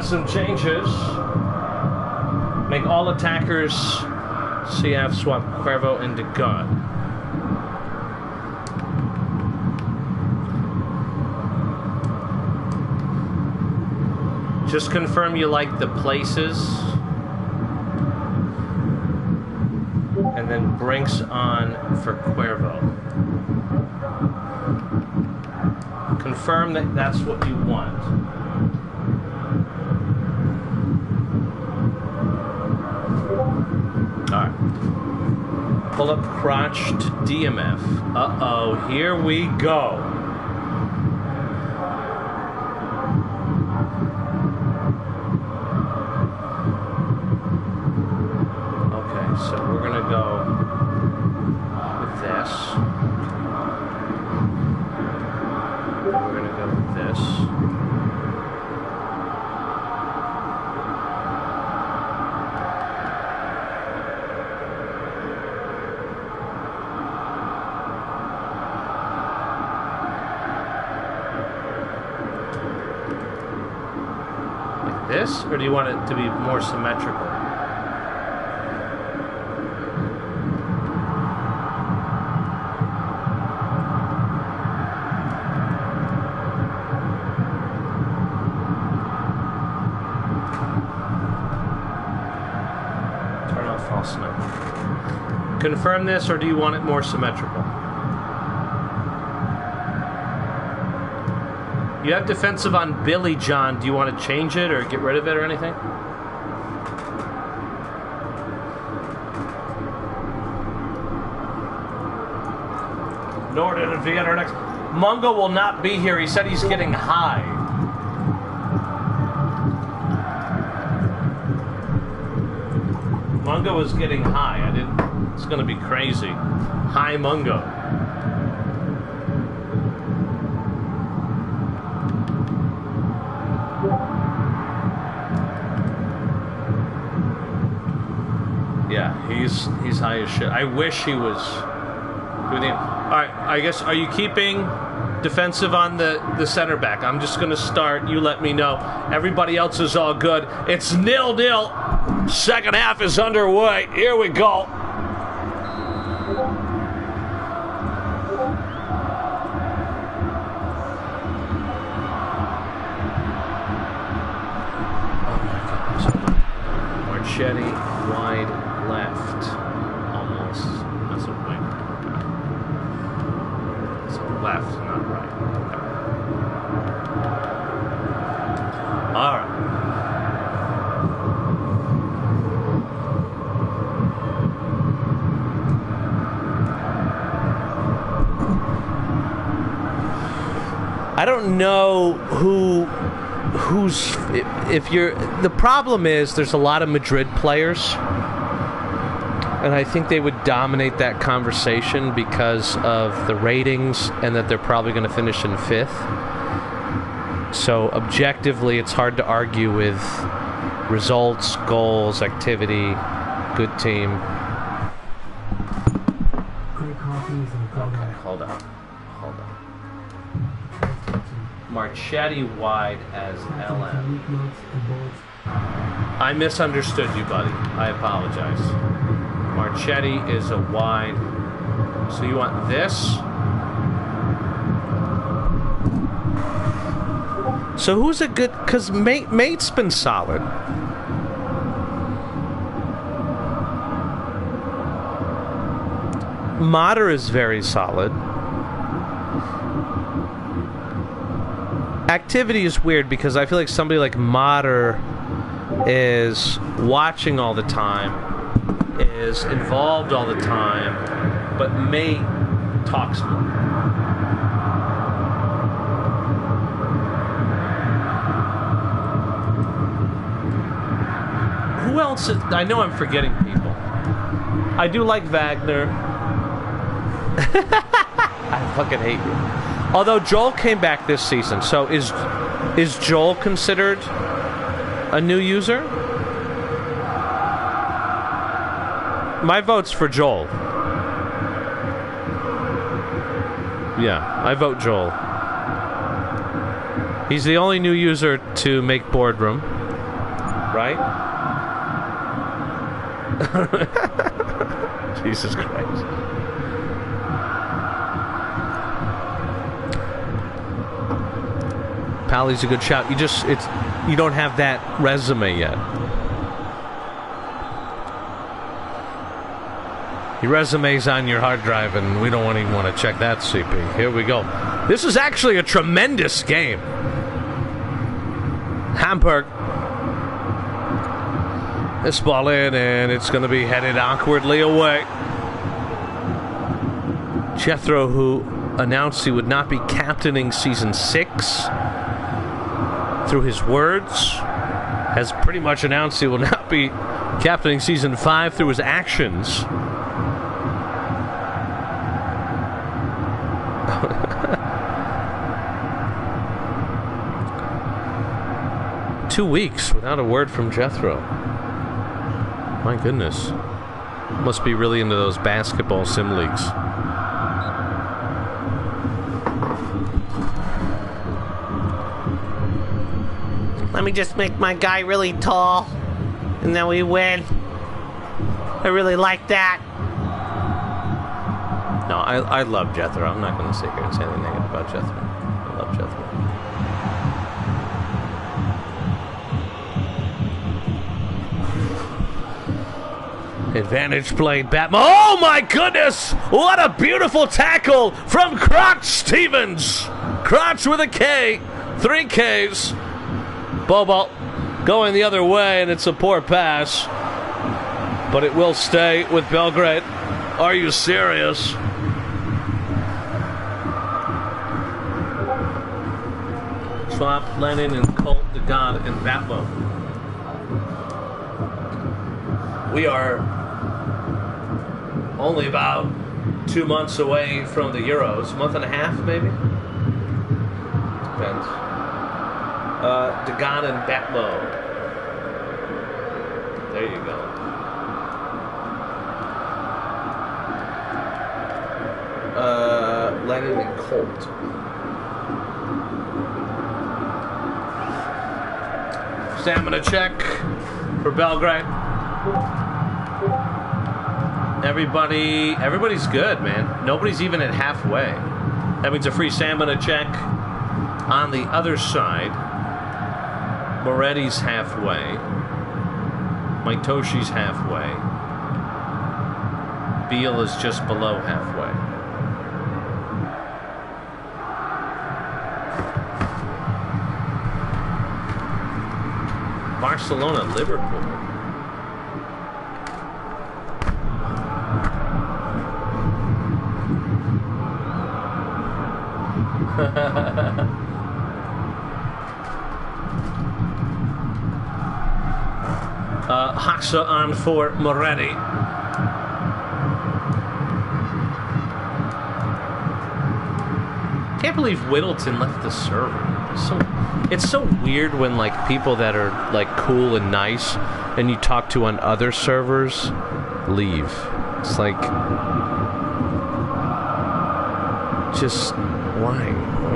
some changes. Make all attackers CF swap Cuervo into God. Just confirm you like the places. And then Brinks on for Cuervo. Confirm that that's what you want. Alright. Pull up crotch to DMF. Uh-oh, here we go. Okay, so we're gonna go with this. We're gonna go with this. This, or do you want it to be more symmetrical? Turn off false snow. Confirm this, or do you want it more symmetrical? You have defensive on Billy John. Do you want to change it or get rid of it or anything? Norden and Vienna next. Mungo will not be here. He said he's getting high. Mungo is getting high. It's going to be crazy. High Mungo. Yeah, he's high as shit. I wish he was doing the... Alright, I guess, are you keeping defensive on the center back? I'm just going to start. You let me know. Everybody else is all good. It's 0-0. Second half is underway. Here we go. Oh my God. Marchetti, wide left. Almost. That's a wing. So left, not right. Okay. All right. I don't know who's if you're the problem is there's a lot of Madrid players, and I think they would dominate that conversation because of the ratings and that they're probably going to finish in 5th. So objectively it's hard to argue with results, goals, activity, good team. Okay, hold on. Marchetti wide as LM. I misunderstood you, buddy. I apologize. Marchetti is a wide. So you want this? So who's a good... Because Mate's been solid. Mater is very solid. Activity is weird because I feel like somebody like Mater is watching all the time, is involved all the time, but Mate talks more. Who else is... I know I'm forgetting people. I do like Wagner. I fucking hate you. Although Joel came back this season, so is Joel considered a new user? My vote's for Joel. Yeah, I vote Joel. He's the only new user to make Boardroom. right? Jesus Christ. Pally's a good shout. You don't have that resume yet. Your resume's on your hard drive, and we don't even want to check that, CP. Here we go. This is actually a tremendous game. Hamburg. This ball in, and it's going to be headed awkwardly away. Jethro, who announced he would not be captaining season 6, through his words, has pretty much announced he will not be captaining season 5 through his actions. 2 weeks without a word from Jethro. My goodness. Must be really into those basketball sim leagues. Let me just make my guy really tall, and then we win. I really like that. No, I love Jethro. I'm not going to sit here and say anything negative about Jethro. I love Jethro. Advantage played, Batman. Oh my goodness! What a beautiful tackle from Crotch Stevens. Crotch with a K. 3 Ks. Bobo going the other way, and it's a poor pass. But it will stay with Belgrade. Are you serious? Swap, Lennon, and Colt, the God, and Batman. We are only about 2 months away from the Euros. Month and a half, maybe? Depends. Dagon and Batmo. There you go. Lennon and Colt. Stamina check for Belgrade. Everybody's good, man. Nobody's even at halfway. That means a free stamina check on the other side. Moretti's halfway. Maitoshi's halfway. Beal is just below halfway. Barcelona, Liverpool. Haxa on for Moretti. Can't believe Whittleton left the server. It's so weird when like people that are like cool and nice and you talk to on other servers leave. It's like, just why? I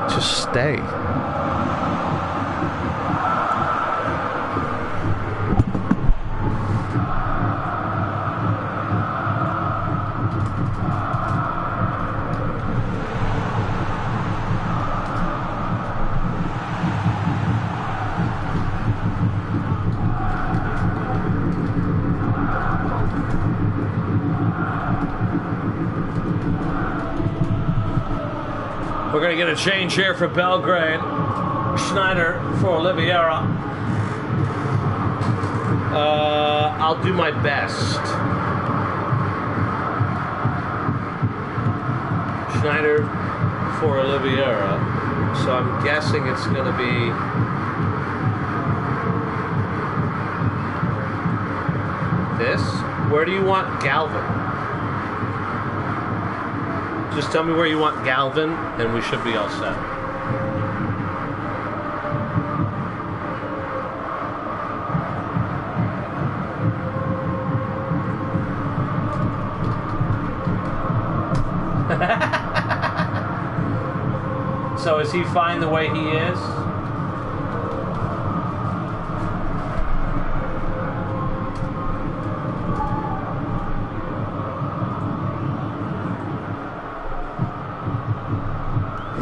mean, just stay. We're going to get a change here for Belgrade. Schneider for Oliveira. I'll do my best. Schneider for Oliveira. So I'm guessing it's going to be this. Where do you want Galvin? Just tell me where you want Galvin, and we should be all set. So is he fine the way he is?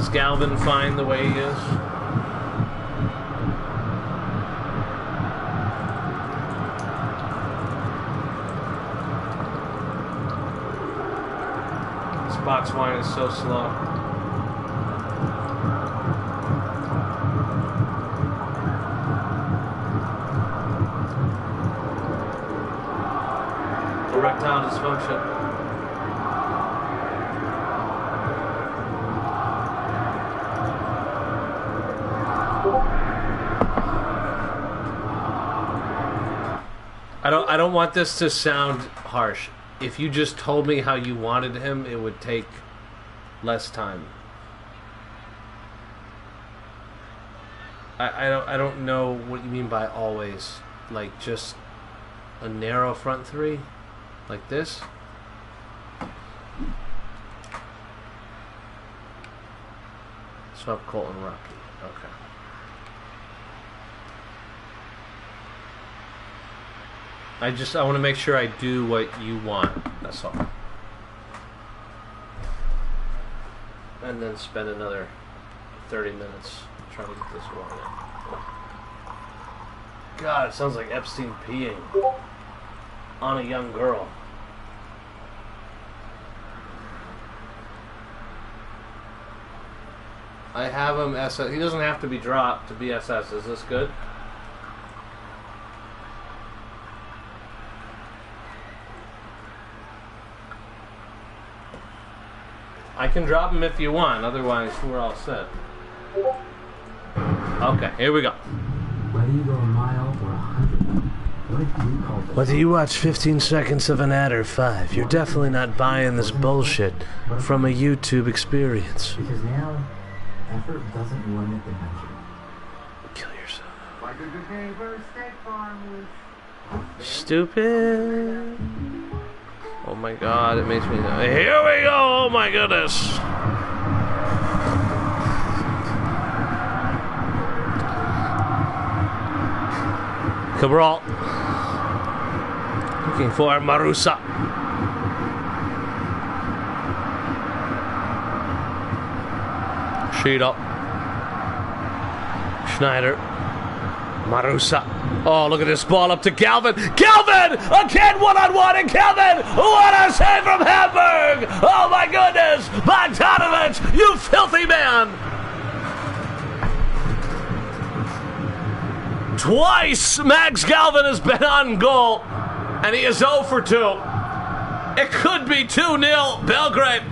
Max Galvin fine the way he is? This box wine is so slow. Erectile dysfunction. I don't want this to sound harsh. If you just told me how you wanted him, it would take less time. I don't know what you mean by always. Like just a narrow front three? Like this? Swap Colton Rocky. Okay. I want to make sure I do what you want. That's all. And then spend another 30 minutes trying to get this wine in. God, it sounds like Epstein peeing on a young girl. I have him SS. He doesn't have to be dropped to be SS. Is this good? I can drop him if you want, otherwise we're all set. Okay, here we go. Whether you go a mile or 100, whether you watch 15 seconds of an ad or 5, you're definitely not buying this bullshit from a YouTube experience. Because now, effort doesn't limit the measure. Kill yourself. Like a good neighbor, State Farm was... Stupid. Oh my god, it makes me... Here we go! Oh my goodness! Cabral. Looking for Marusa. Sheet-up. Schneider. Marusa. Oh, look at this ball up to Galvin. Galvin! Again, one-on-one, and Galvin! What a save from Hamburg! Oh, my goodness! Bogdanovich, you filthy man! Twice Max Galvin has been on goal, and he is 0 for 2. It could be 2-0 Belgrade.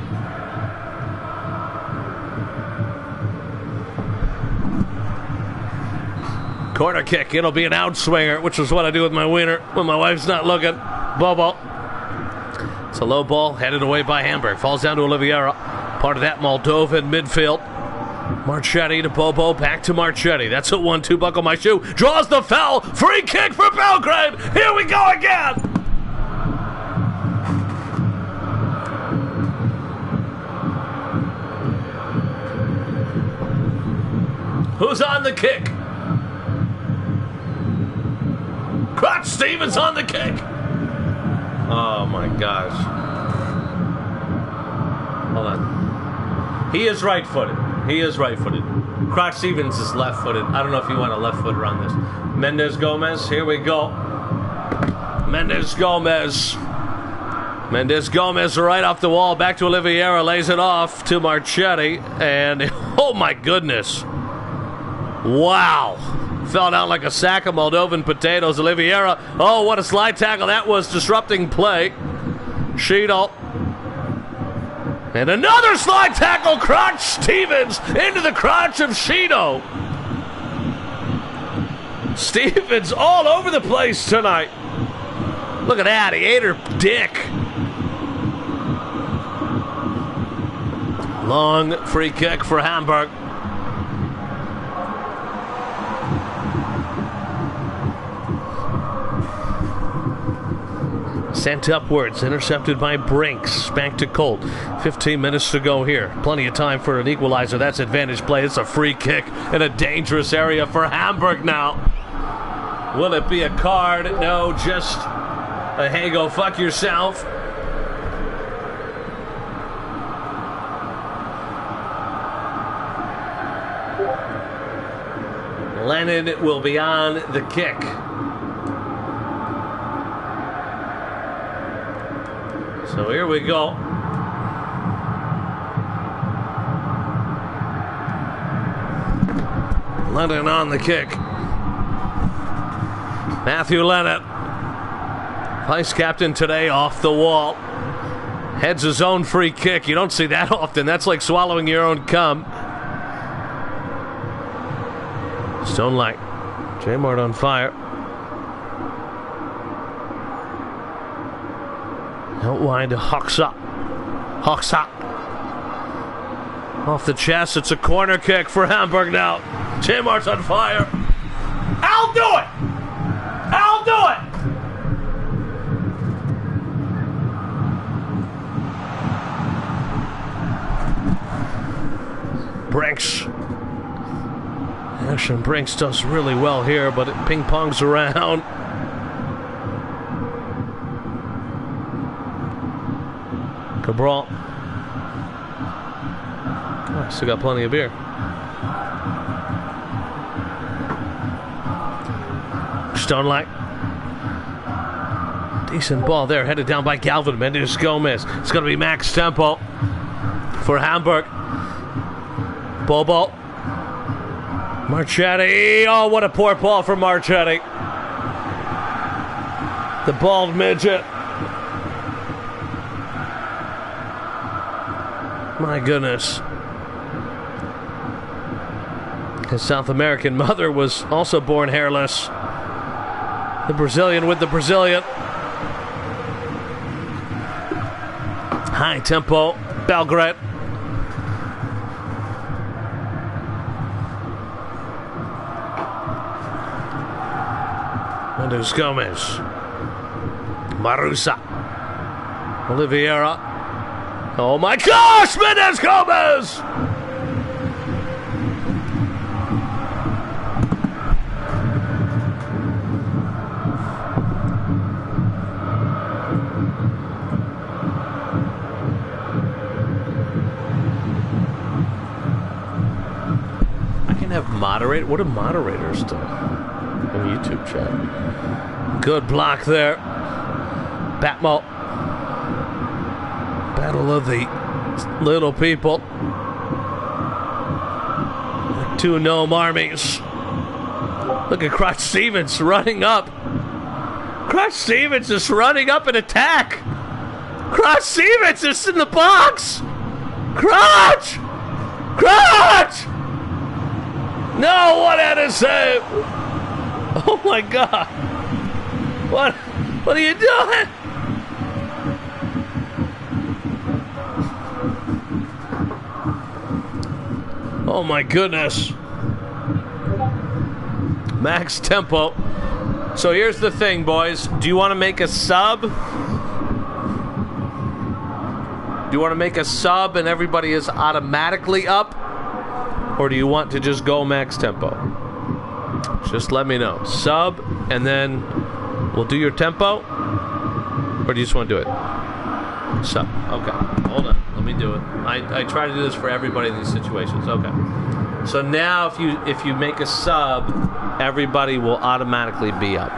Corner kick. It'll be an outswinger, which is what I do with my wiener when my wife's not looking. Bobo. It's a low ball headed away by Hamburg. Falls down to Oliveira. Part of that Moldovan midfield. Marchetti to Bobo. Back to Marchetti. That's a 1-2. Buckle my shoe. Draws the foul. Free kick for Belgrade. Here we go again. Who's on the kick? Crotch Stevens on the kick. Oh my gosh. Hold on. He is right-footed. He is right-footed. Crotch Stevens is left-footed. I don't know if you want a left-footer on this. Mendez Gomez. Here we go. Mendez Gomez. Mendez Gomez right off the wall. Back to Oliveira. Lays it off to Marchetti. And oh my goodness. Wow. Fell down like a sack of Moldovan potatoes. Oliveira. Oh, what a slide tackle. That was disrupting play. Sheetal. And another slide tackle. Crotch Stevens into the crotch of Sheetal. Stevens all over the place tonight. Look at that. He ate her dick. Long free kick for Hamburg. Sent upwards, intercepted by Brinks. Back to Colt. 15 minutes to go here. Plenty of time for an equalizer. That's advantage play. It's a free kick in a dangerous area for Hamburg now. Will it be a card? No, just a hey, go fuck yourself. Lennon will be on the kick. So here we go. Lennon on the kick. Matthew Lennon, vice captain today, off the wall. Heads his own free kick. You don't see that often. That's like swallowing your own cum. Stone Light. J-Mart on fire. Out wide to Hoxa. Hoxa. Off the chest. It's a corner kick for Hamburg now. J-Mart's on fire. I'll do it! I'll do it! Brinks. Ashton Brinks does really well here, but it ping-pongs around. Cabral. Oh, still got plenty of beer. Stonelight. Decent ball there, headed down by Galvin. Mendes Gomez. It's going to be max tempo for Hamburg. Bobo. Marchetti. Oh, what a poor ball from Marchetti. The bald midget. My goodness. His South American mother was also born hairless. The Brazilian with the Brazilian. High tempo. Belgrade. Mendes Gomez. Marusa. Oliveira. Oh my gosh! Mendes Gomez! Moderate? What do moderators do? In YouTube chat. Good block there. Batmo. Battle of the little people. The two gnome armies. Look at Crotch Stevens running up. Crotch Stevens is running up an attack. Crotch Stevens is in the box. Crotch! Crotch! No, what had a save! Oh my God! What are you doing? Oh my goodness! Max tempo. So here's the thing, boys. Do you want to make a sub? Do you want to make a sub and everybody is automatically up? Or do you want to just go max tempo? Just let me know. Sub, and then we'll do your tempo? Or do you just want to do it? Sub. Okay. Hold on. Let me do it. I try to do this for everybody in these situations. Okay. So now if you make a sub, everybody will automatically be up.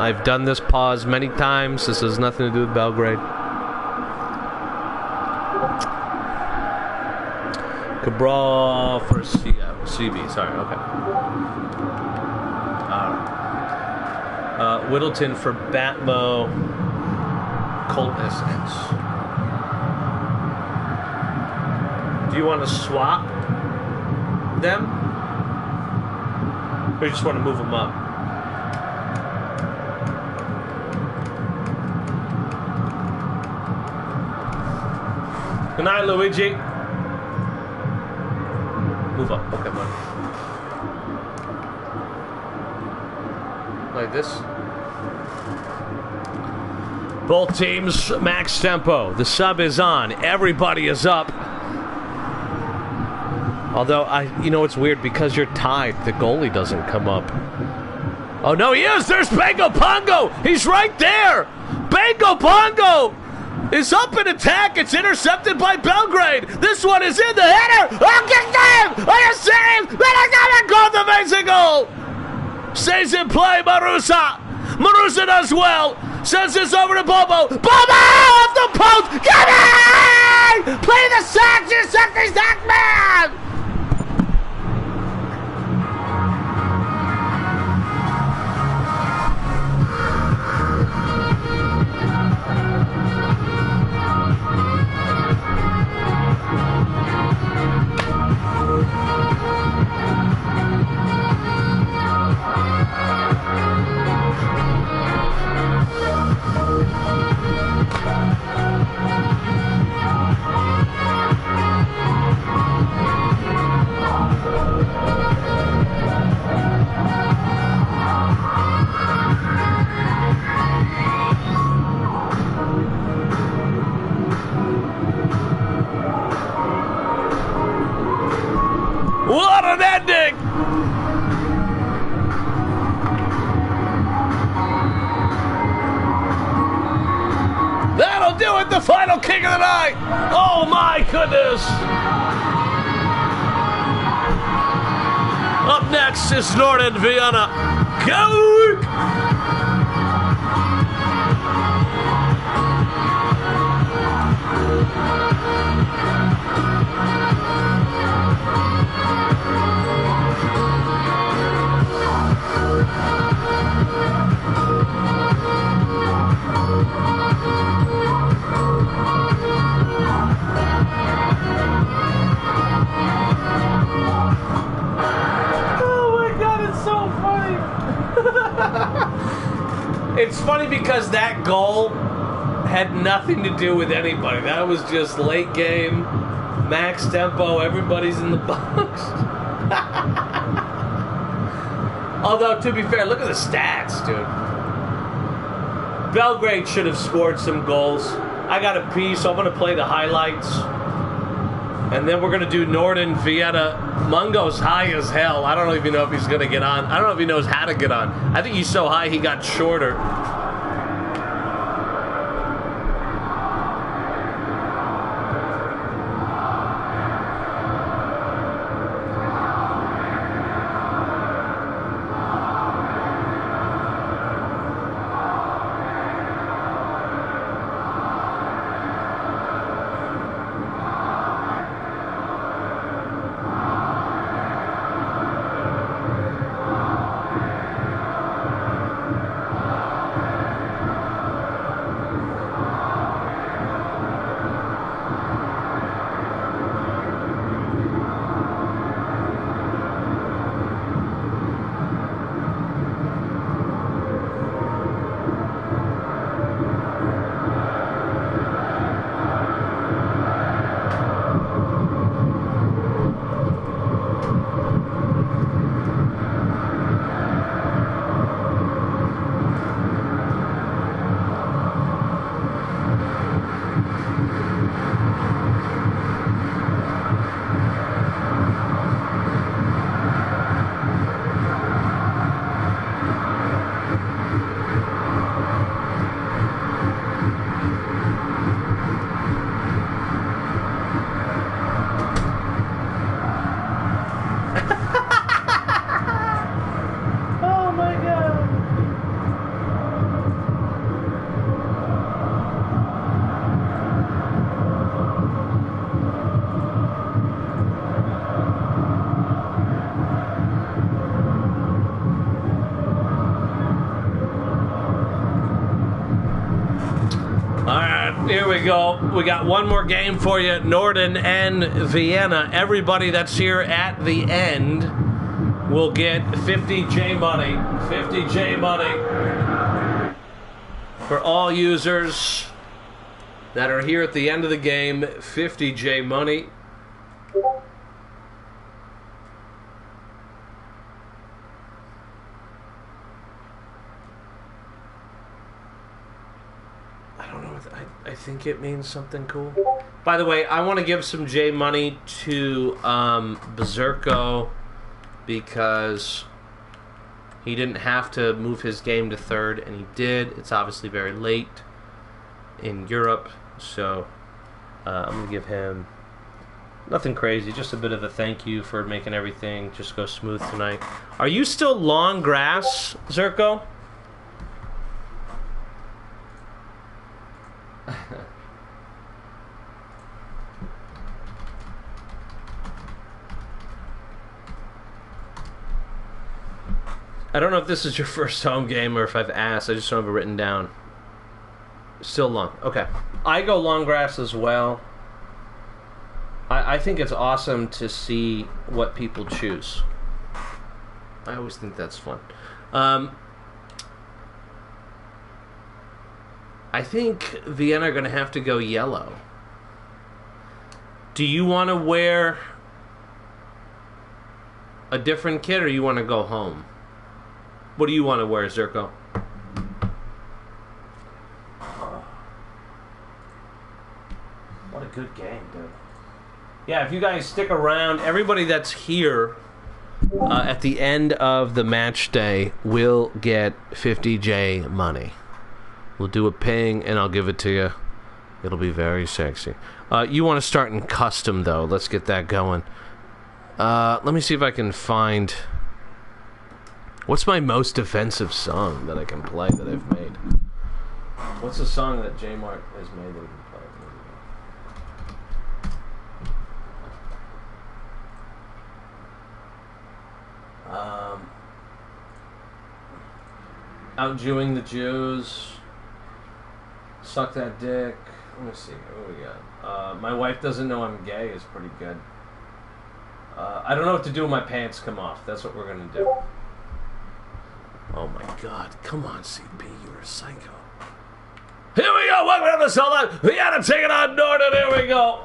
I've done this pause many times. This has nothing to do with Belgrade. Cabral for CB, sorry, okay. Whittleton for Batmo, Colt SS. Do you want to swap them? Or you just want to move them up? Good night, Luigi. Move up. Okay, buddy. Like this. Both teams max tempo. The sub is on. Everybody is up. Although, you know it's weird because you're tied. The goalie doesn't come up. Oh, no, he is. There's Bango Pongo. He's right there. Bango Pongo. is up in attack. It's intercepted by Belgrade. This one is in the header. Oh, kick save! Are you serious? Venezuela called the amazing goal. Stays in play, Marusa. Marusa does well. Sends this over to Bobo. Bobo off the post. Come on! Play the sack, you sexy sack man! What an ending! That'll do it, the final kick of the night! Oh my goodness! Up next is Norden Vienna. Go! It's funny because that goal had nothing to do with anybody. That was just late game, max tempo, everybody's in the box. Although, to be fair, look at the stats, dude. Belgrade should have scored some goals. I got a pee, so I'm going to play the highlights. And then we're going to do Norden Vienna. Mungo's high as hell. I don't even know if he's going to get on. I don't know if he knows how to get on. I think he's so high he got shorter. Here we go. We got one more game for you. Norden and Vienna. Everybody that's here at the end will get 50J money. 50J money for all users that are here at the end of the game. 50J money. I think it means something cool. By the way, I want to give some J money to Berserko because he didn't have to move his game to third, and he did. It's obviously very late in Europe. So I'm going to give him nothing crazy, just a bit of a thank you for making everything just go smooth tonight. Are you still long grass, Zerko? I don't know if this is your first home game or if I've asked. I just don't have it written down. Still long. Okay. I go long grass as well. I think it's awesome to see what people choose. I always think that's fun. I think Vienna are going to have to go yellow. Do you want to wear a different kit or you want to go home? What do you want to wear, Zerko? What a good game, dude. Yeah, if you guys stick around, everybody that's here at the end of the match day will get 50J money. We'll do a ping, and I'll give it to you. It'll be very sexy. You want to start in custom, though. Let's get that going. Let me see if I can find... What's my most offensive song that I can play that I've made? What's the song that J-Mart has made that we can play? Out Jewing the Jews. Suck That Dick. Let me see. What do we got? My Wife Doesn't Know I'm Gay is pretty good. I don't know what to do when my pants come off. That's what we're going to do. Oh my god. Come on, CP. You're a psycho. Here we go. Welcome to the solo. We got to take it on Norton. Here we go.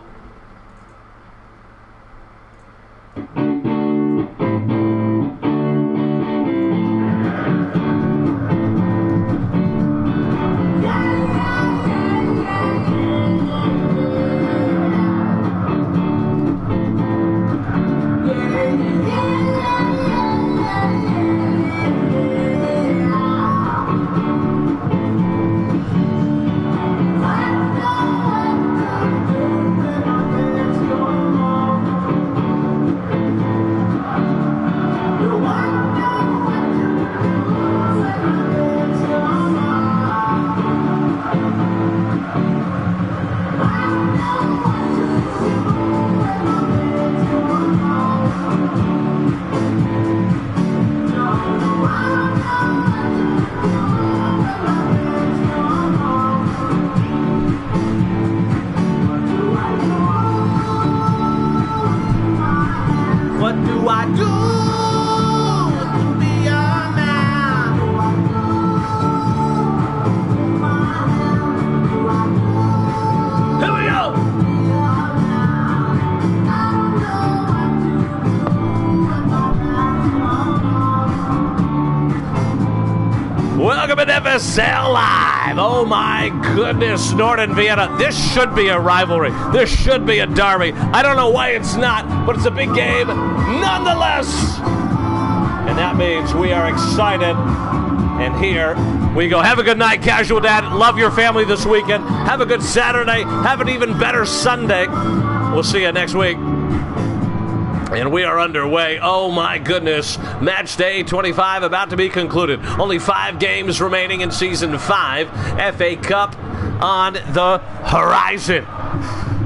FSL Live. Oh my goodness, Norton Vienna. This should be a rivalry. This should be a derby. I don't know why it's not, but it's a big game nonetheless. And that means we are excited. And here we go. Have a good night, Casual Dad. Love your family this weekend. Have a good Saturday. Have an even better Sunday. We'll see you next week. And we are underway. Oh my goodness. Match day 25 about to be concluded. Only 5 games remaining in Season 5. FA Cup on the horizon.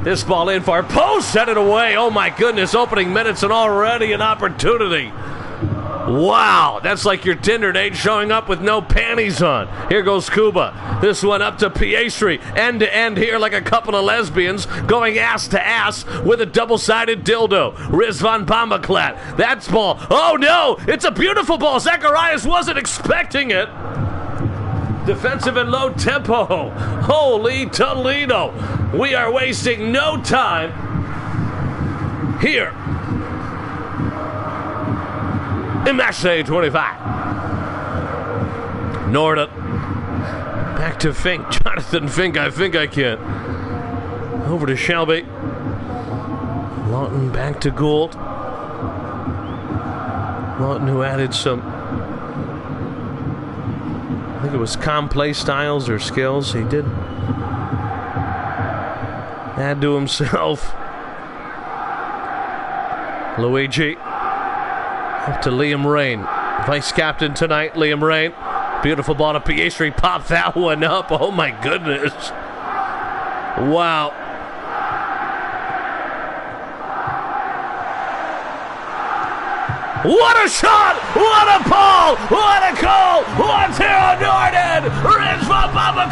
This ball in far post, set it away. Oh my goodness, opening minutes and already an opportunity. Wow, that's like your Tinder date showing up with no panties on. Here goes Cuba. This one up to Piastri. End to end here like a couple of lesbians going ass to ass with a double-sided dildo. Rizvan Bombaklat. That's ball. Oh no, it's a beautiful ball. Zacharias wasn't expecting it. Defensive and low tempo. Holy Toledo. We are wasting no time here in match day 25. Norton. Back to Fink. Jonathan Fink. I think I can. Over to Shelby. Lawton back to Gould. Lawton who added some, I think it was calm play styles or skills. He did. Had to himself. Luigi. Up to Liam Rain. Vice captain tonight, Liam Rain. Beautiful ball to Piastri. Popped that one up. Oh my goodness. Wow. What a shot! What a pull! What a goal! 1-0 Norden! Rich from Bubba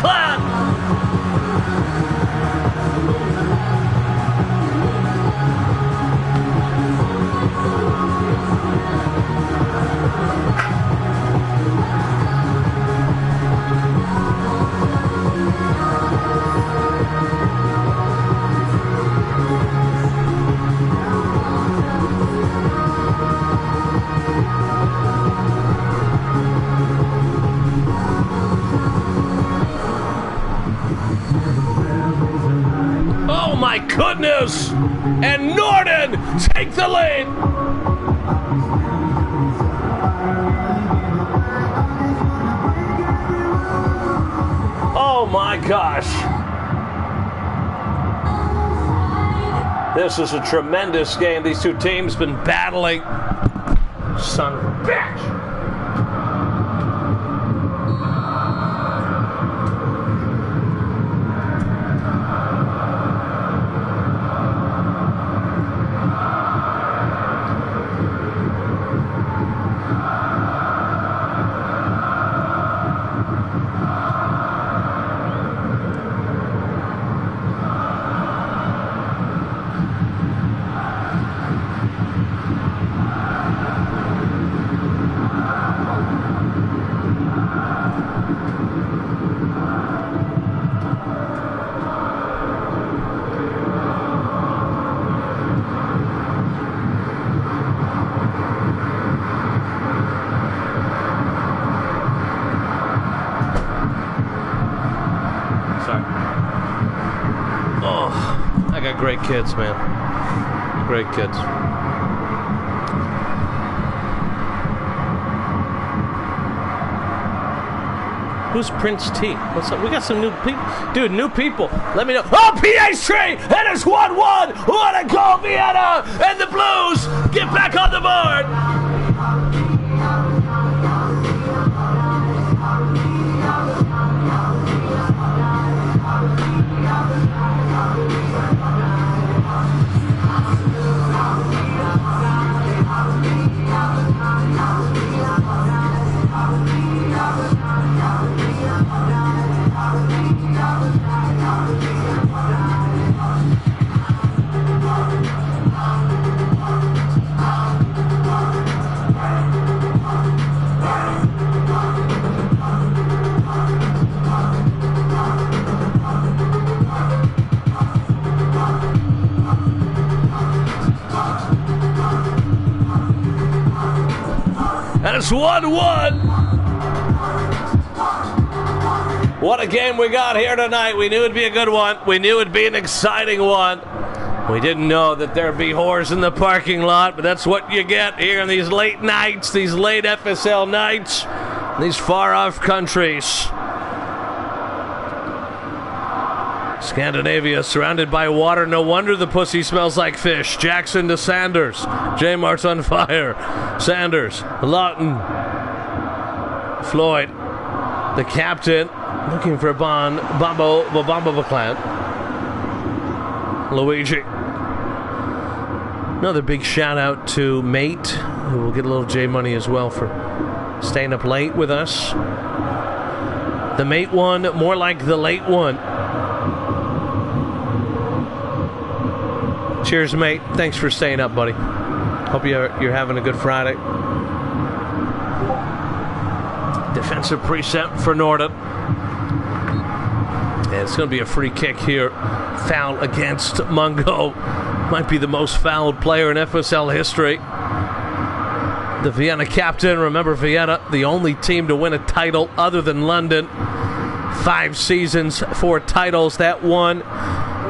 Oh my goodness! And Norden take the lead! Oh my gosh! This is a tremendous game. These two teams been battling. Son of a bitch! Great kids, man. Great kids. Who's Prince T? What's up? We got some new people. Dude, new people. Let me know. Oh, Piastri! And it's 1-1! What a goal, Vienna! And the Blues get back on the board! And it's 1-1. What a game we got here tonight. We knew it'd be a good one. We knew it'd be an exciting one. We didn't know that there'd be whores in the parking lot, but that's what you get here in these late nights, these late FSL nights, these far-off countries. Scandinavia surrounded by water. No wonder the pussy smells like fish. Jackson to Sanders. J Mart's on fire. Sanders. Lawton. Floyd. The captain. Looking for Bambo Baclan. Luigi. Another big shout out to Mate, who will get a little J money as well for staying up late with us. The Mate one, more like the late one. Cheers, mate. Thanks for staying up, buddy. Hope you're having a good Friday. Defensive precept for Norden. And it's going to be a free kick here. Foul against Mungo. Might be the most fouled player in FSL history. The Vienna captain. Remember, Vienna, the only team to win a title other than London. 5 seasons, 4 titles. That one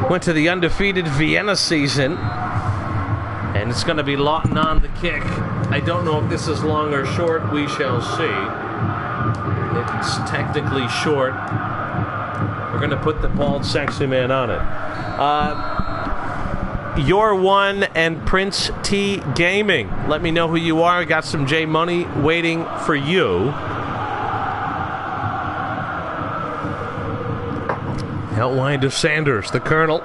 went to the undefeated Vienna season. And it's going to be Lawton on the kick. I don't know if this is long or short. We shall see. It's technically short. We're going to put the bald sexy man on it. Your One and Prince T Gaming. Let me know who you are. I got some J Money waiting for you. Outline of Sanders, the Colonel.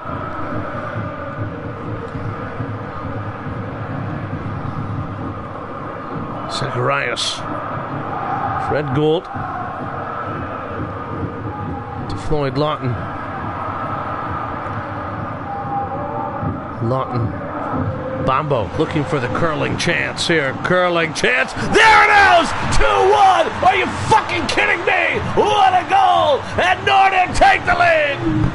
Zacharias. Fred Gould. To Floyd Lawton. Lawton. Bombo looking for the curling chance here. Curling chance. There it is! 2-1! Are you fucking kidding me? What a goal! And Norton take the lead!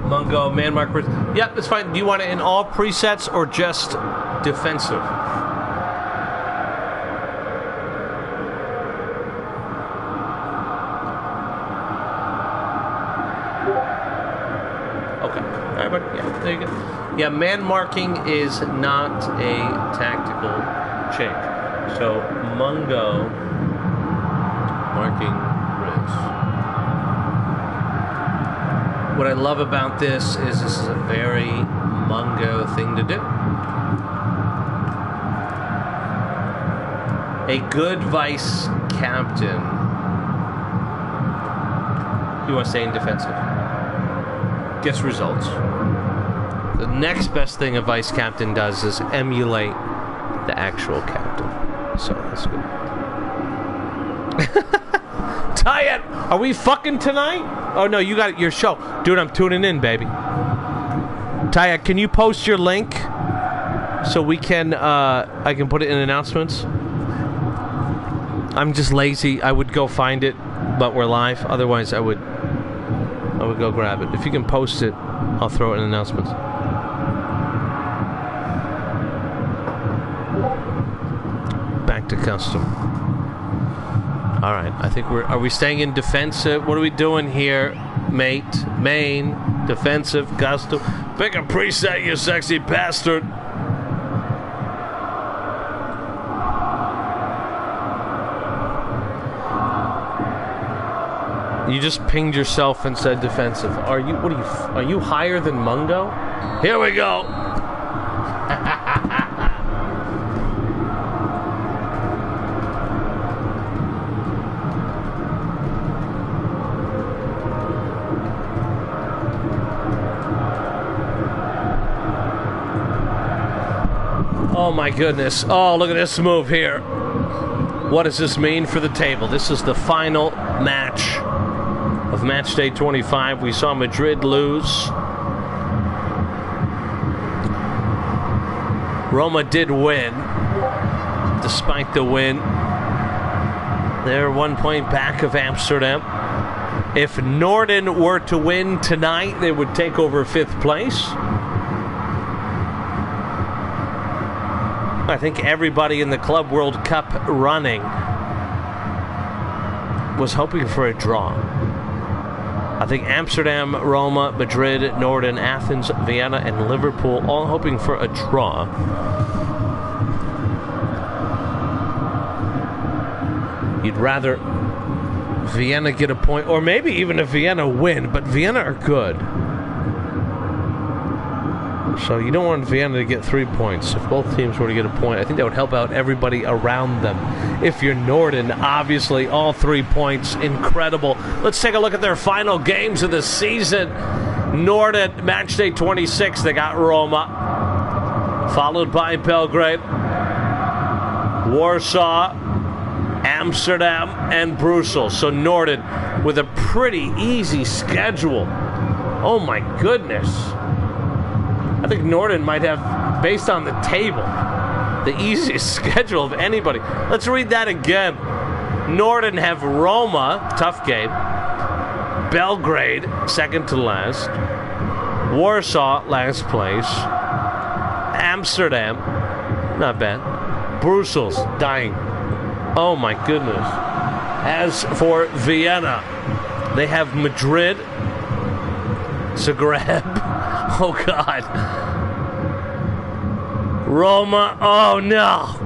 Mungo, man marker. Yep, it's fine. Do you want it in all presets or just defensive? Okay. All right, but yeah, there you go. Yeah, man marking is not a tactical change. So Mungo marking Riz. What I love about this is a very Mungo thing to do. A good vice captain. You want to stay in defensive? Gets results. The next best thing a vice captain does is emulate the actual captain. So that's good. Tayet, are we fucking tonight? Oh no, you got your show. Dude, I'm tuning in, baby. Tayet, can you post your link so we can I can put it in announcements? I'm just lazy. I would go find it, but we're live. Otherwise I would go grab it. If you can post it, I'll throw it in announcements. Back to custom. All right, I think are we staying in defensive? What are we doing here, mate? Main, defensive, custom. Pick a preset, you sexy bastard. You just pinged yourself and said defensive. Are you higher than Mungo? Here we go. Oh my goodness. Oh, look at this move here. What does this mean for the table? This is the final match of match day 25. We saw Madrid lose. Roma did win. Despite the win, they're 1 point back of Amsterdam. If Norden were to win tonight, they would take over 5th place. I think everybody in the Club World Cup running was hoping for a draw. I think Amsterdam, Roma, Madrid, Norden, Athens, Vienna, and Liverpool all hoping for a draw. You'd rather Vienna get a point, or maybe even if Vienna win, but Vienna are good. So you don't want Vienna to get 3 points. If both teams were to get a point, I think that would help out everybody around them. If you're Norden, obviously all 3 points, incredible. Let's take a look at their final games of the season. Norden, match day 26, they got Roma, followed by Belgrade, Warsaw, Amsterdam, and Brussels. So Norden with a pretty easy schedule. Oh my goodness. I think Norden might have, based on the table, the easiest schedule of anybody. Let's read that again. Norden have Roma, tough game. Belgrade, second to last. Warsaw, last place. Amsterdam, not bad. Brussels, dying. Oh my goodness. As for Vienna, they have Madrid, Zagreb. Oh God. Roma, oh no.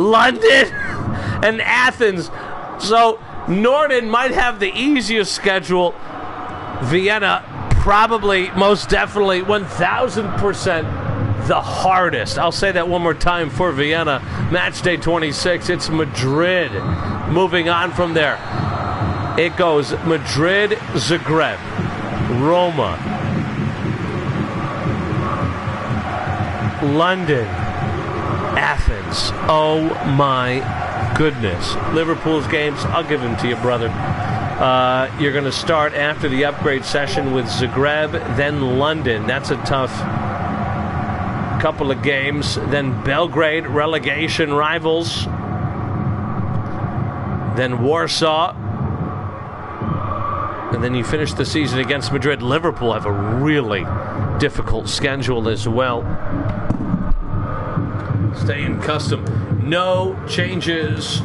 London and Athens. So Norden might have the easiest schedule. Vienna probably, most definitely, 1,000% the hardest. I'll say that one more time for Vienna. Match day 26, it's Madrid. Moving on from there, it goes Madrid, Zagreb, Roma, London, Athens. Oh my goodness. Liverpool's games, I'll give them to you, brother. You're going to start after the upgrade session with Zagreb, then London. That's a tough couple of games. Then Belgrade, relegation rivals. Then Warsaw. And then you finish the season against Madrid. Liverpool have a really difficult schedule as well. Stay in custom. No changes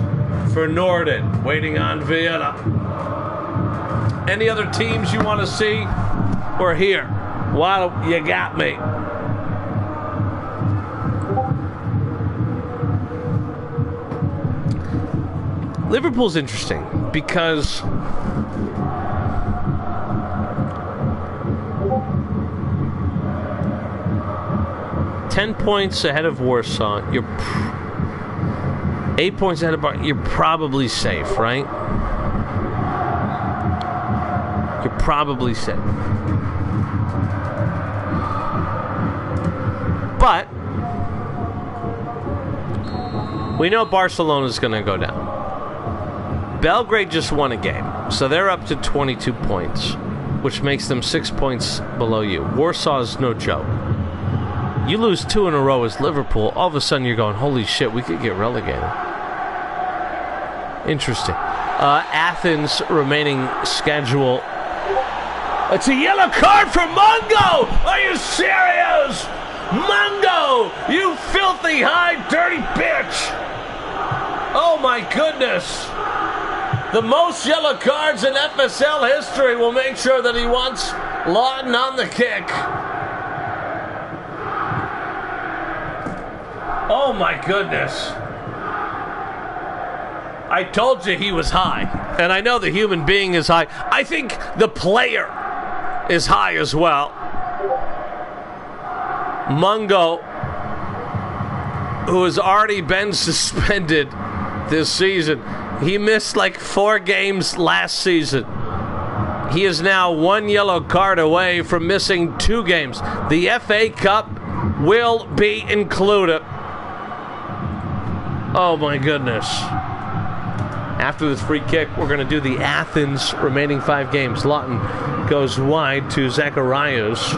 for Norden. Waiting on Vienna. Any other teams you want to see? We're here. While you got me. Liverpool's interesting because $10 points ahead of Warsaw. You're 8 points ahead of Bar. You're probably safe, right? You're probably safe. But we know Barcelona's going to go down. Belgrade just won a game, so they're up to 22 points, which makes them 6 points below you. Warsaw's no joke. You lose 2 in a row as Liverpool, all of a sudden you're going, holy shit, we could get relegated. Interesting. Athens remaining schedule. It's a yellow card for Mungo! Are you serious? Mungo! You filthy, high, dirty bitch! Oh my goodness! The most yellow cards in FSL history will make sure that he wants Lawton on the kick. Oh my goodness. I told you he was high. And I know the human being is high. I think the player is high as well. Mungo, who has already been suspended this season. He missed like 4 games last season. He is now 1 yellow card away from missing 2 games. The FA Cup will be included. Oh my goodness. After this free kick, we're going to do the Athens remaining 5 games. Lawton goes wide to Zacharias.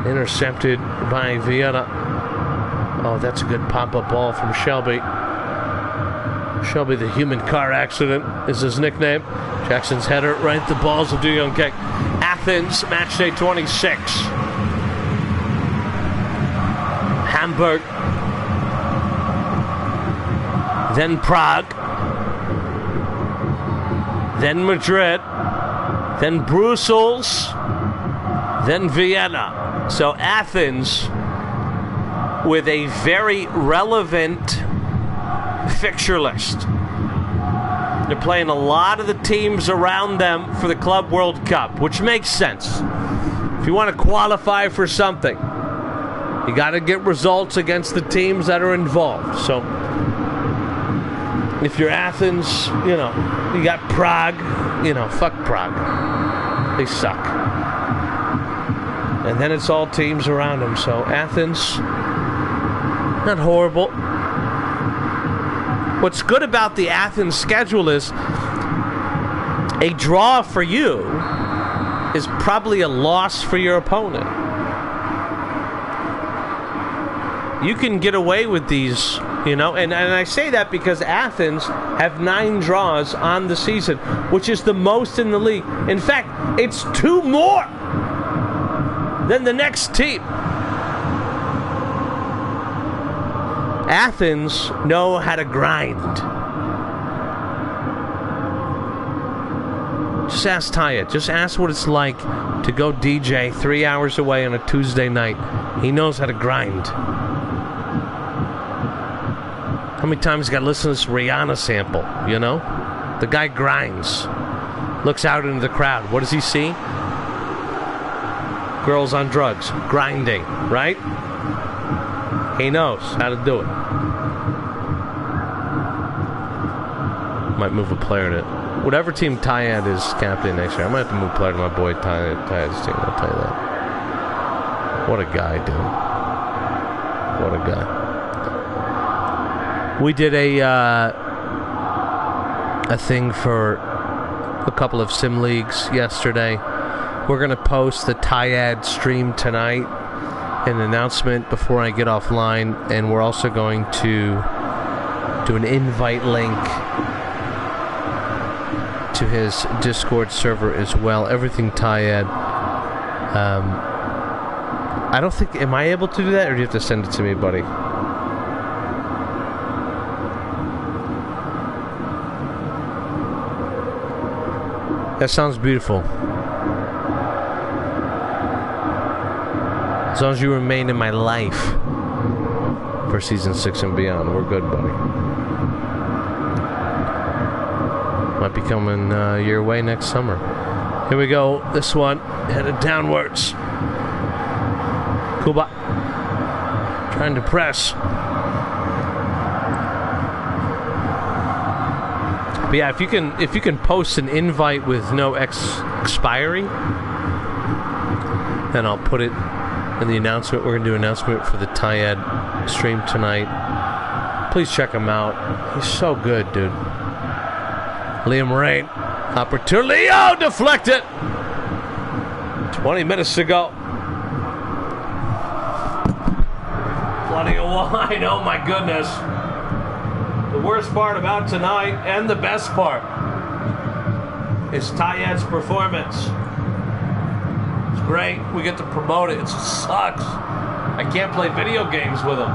Intercepted by Vienna. Oh, that's a good pop-up ball from Shelby. Shelby, the human car accident, is his nickname. Jackson's header right at the balls of Du Young kick. Athens, match day 26. Hamburg. Then Prague. Then Madrid. Then Brussels. Then Vienna. So Athens with a very relevant fixture list. They're playing a lot of the teams around them for the Club World Cup, which makes sense. If you want to qualify for something, you got to get results against the teams that are involved. So, if you're Athens, you got Prague, fuck Prague. They suck. And then it's all teams around them. So, Athens, not horrible. What's good about the Athens schedule is a draw for you is probably a loss for your opponent. You can get away with these, and I say that because Athens have 9 draws on the season, which is the most in the league. In fact, it's 2 more than the next team. Athens know how to grind. Just ask Taya. Just ask what it's like to go DJ 3 hours away on a Tuesday night. He knows how to grind. How many times you got to listen to this Rihanna sample, The guy grinds. Looks out into the crowd. What does he see? Girls on drugs. Grinding, right? He knows how to do it. Might move a player to whatever team Tyad is captain next year. I might have to move a player to my boy Tyad's team. I'll tell you that. What a guy, dude. What a guy. We did a thing for a couple of sim leagues yesterday. We're gonna post the Tyad stream tonight. An announcement before I get offline, and we're also going to do an invite link to his Discord server as well. Everything Tyad. I don't think... Am I able to do that, or do you have to send it to me, buddy? That sounds beautiful. As long as you remain in my life for season 6 and beyond, we're good, buddy. Might be coming your way next summer. Here we go. This one headed downwards. Kuba trying to press. But yeah, if you can post an invite with no expiry, then I'll put it in the announcement. We're going to do an announcement for the Tyad stream tonight. Please check him out. He's so good, dude. Liam Rain. Opportunity. Oh, deflected. 20 minutes to go. Plenty of wine. Oh, my goodness. The worst part about tonight, and the best part, is Tyad's performance. Great, we get to promote it. It sucks. I can't play video games with him.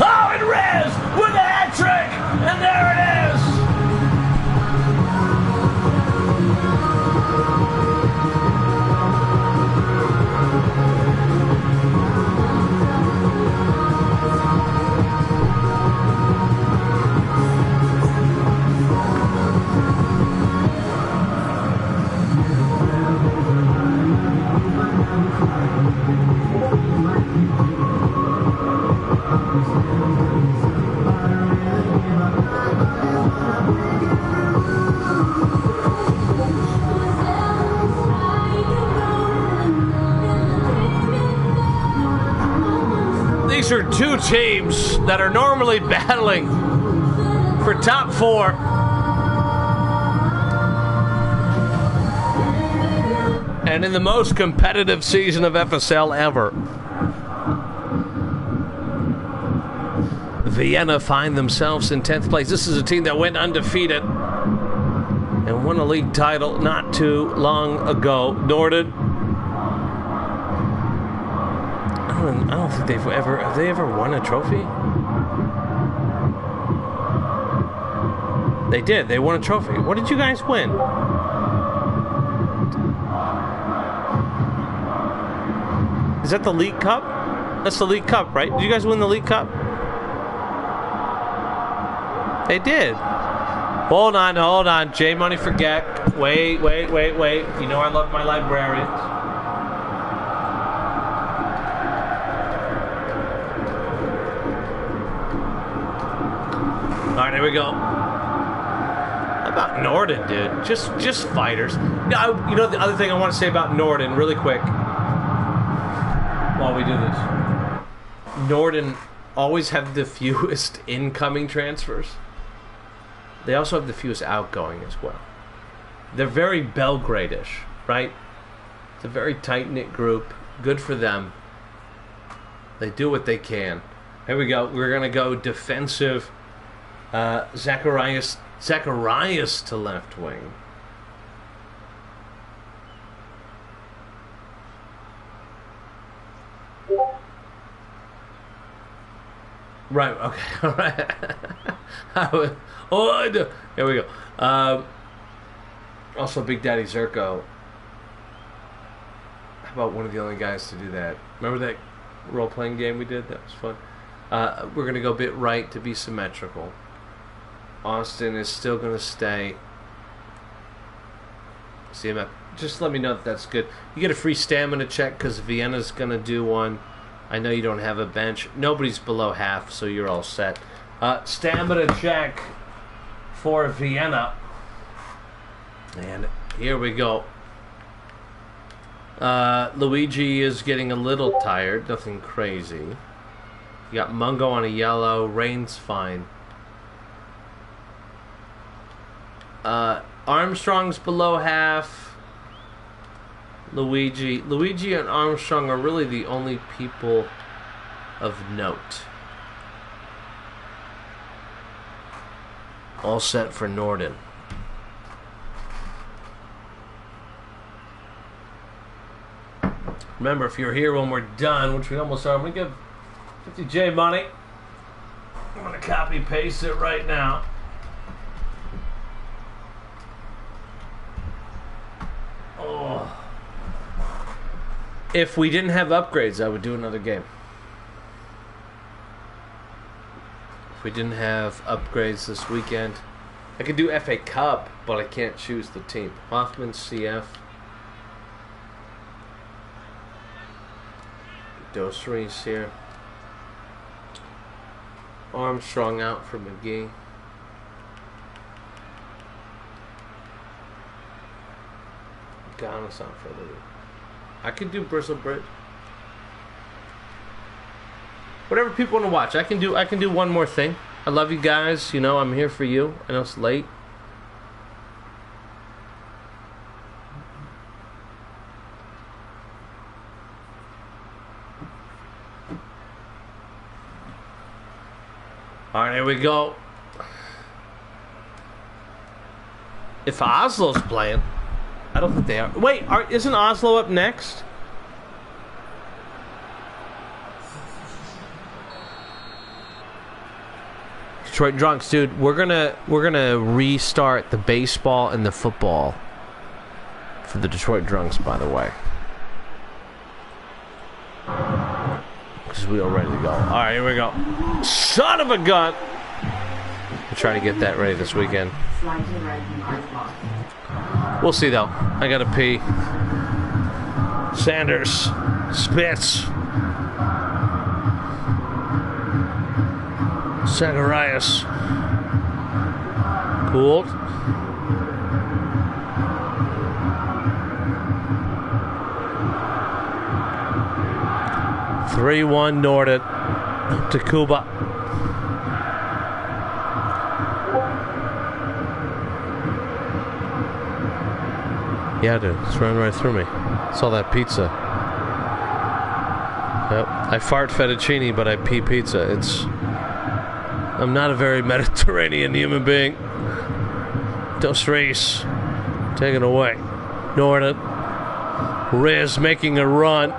Oh, and Rez with a hat trick, and there it is. These are 2 teams that are normally battling for top 4. And in the most competitive season of FSL ever, Vienna find themselves in 10th place. This is a team that went undefeated and won a league title not too long ago. Norden. I don't think they've ever... Have they ever won a trophy? They did. They won a trophy. What did you guys win? Is that the League Cup? That's the League Cup, right? Did you guys win the League Cup? They did. Hold on. J Money for Geck. Wait. You know I love my librarians. All right, here we go. How about Norden, dude? Just fighters. Now, you know the other thing I want to say about Norden, really quick, while we do this. Norden always have the fewest incoming transfers. They also have the fewest outgoing as well. They're very Belgrade-ish, right? It's a very tight-knit group. Good for them. They do what they can. Here we go. We're going to go defensive. Zacharias to left wing. Right, okay, all right. Here we go. Also, Big Daddy Zerko. How about one of the only guys to do that? Remember that role-playing game we did? That was fun. We're going to go a bit right to be symmetrical. Austin is still going to stay. CMF. Just let me know that that's good. You get a free stamina check because Vienna's going to do one. I know you don't have a bench. Nobody's below half, so you're all set. Stamina check for Vienna. And here we go. Luigi is getting a little tired. Nothing crazy. You got Mungo on a yellow. Rain's fine. Armstrong's below half. Luigi and Armstrong are really the only people of note. All set for Norden. Remember, if you're here when we're done, which we almost are, I'm going to give 50J money. I'm going to copy paste it right now. Oh. If we didn't have upgrades, I would do another game. If we didn't have upgrades this weekend, I could do FA Cup, but I can't choose the team. Hoffman, CF. Dos Reis here. Armstrong out for McGee. Ghana's out for Louis. I could do Bristlebridge. Whatever people want to watch, I can do one more thing. I love you guys. You know I'm here for you. I know it's late. All right, here we go. If Oslo's playing, I don't think they are. Wait, isn't Oslo up next? Detroit Drunks, dude. We're gonna restart the baseball and the football for the Detroit Drunks, by the way, because we are ready to go. All right, here we go. Son of a gun! We'll try to get that ready this weekend. We'll see, though. I gotta pee. Sanders. Spitz. Zacharias. Cool. (3-1) Norden to Cuba. Yeah, dude, it's running right through me. Saw that pizza. Yep. I fart fettuccine, but I pee pizza. I'm not a very Mediterranean human being. Dos Reis, taken away. Norden. Riz making a run.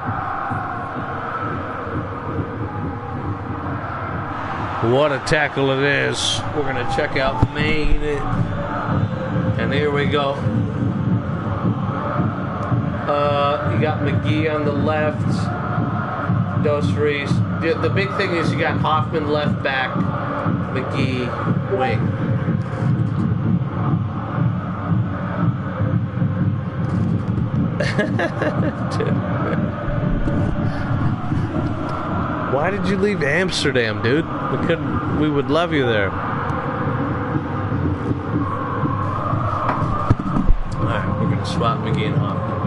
What a tackle it is. We're going to check out the main. And here we go. You got McGee on the left. those three. The big thing is you got Hoffman left back, McGee wing. Why did you leave Amsterdam, dude? We would love you there. Alright, we're gonna swap McGee and Hoffman.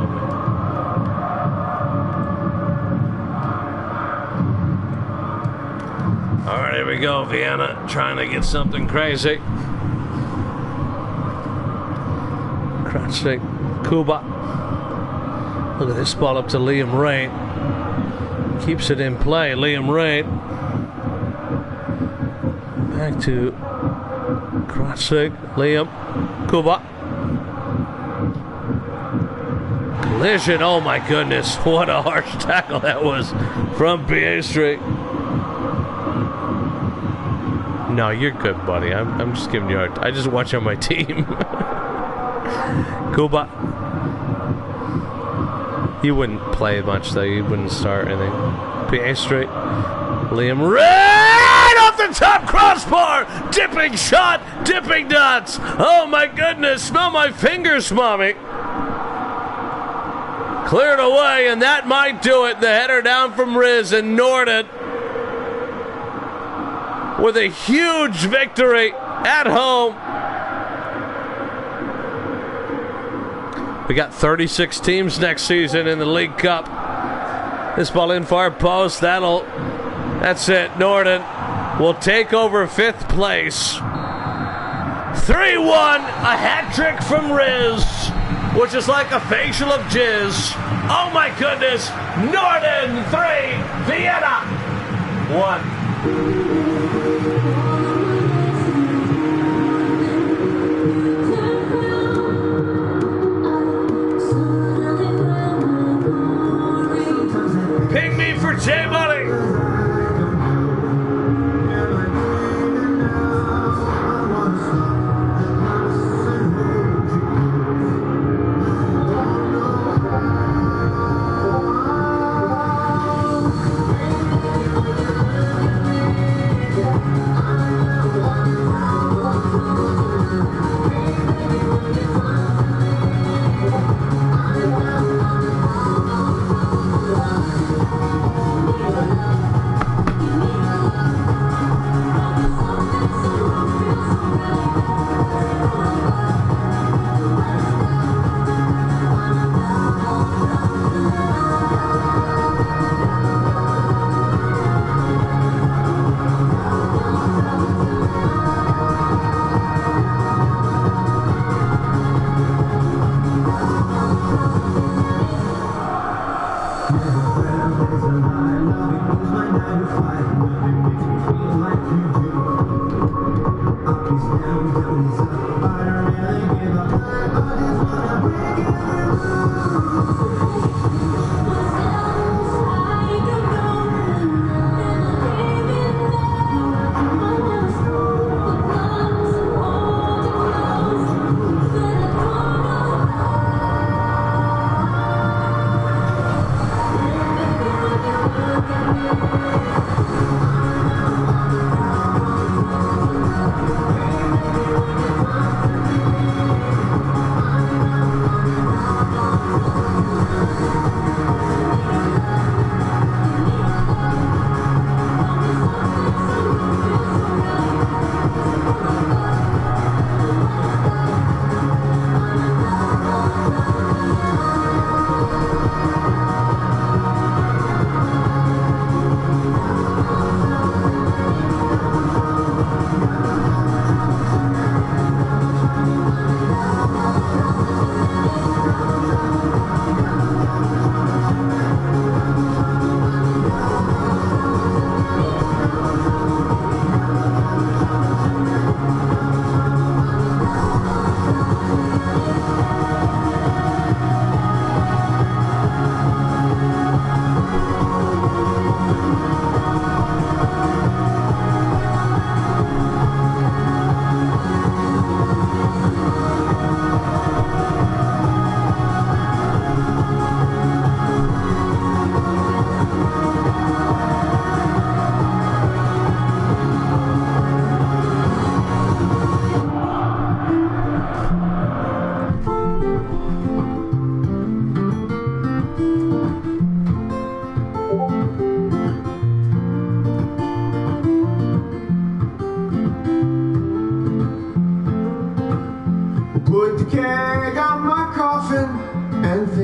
Alright, here we go. Vienna trying to get something crazy. Kratchik, Kuba. Look at this ball up to Liam Wright. Keeps it in play. Liam Wright. Back to Kratchik. Liam. Kuba. Collision. Oh my goodness. What a harsh tackle that was from Piastri. No, you're good, buddy. I'm just giving you a hard time. I just watch on my team. Kuba. You wouldn't play much, though. You wouldn't start anything. Piastri. Liam right off the top crossbar. Dipping shot. Dipping dots. Oh, my goodness. Smell my fingers, mommy. Cleared away, and that might do it. The header down from Riz and Norden with a huge victory at home. We got 36 teams next season in the League Cup. This ball in far post. That's it. Norden will take over 5th place. 3-1. A hat trick from Riz, which is like a facial of jizz. Oh my goodness. Norden 3, Vienna 1. Ping me for J-Money.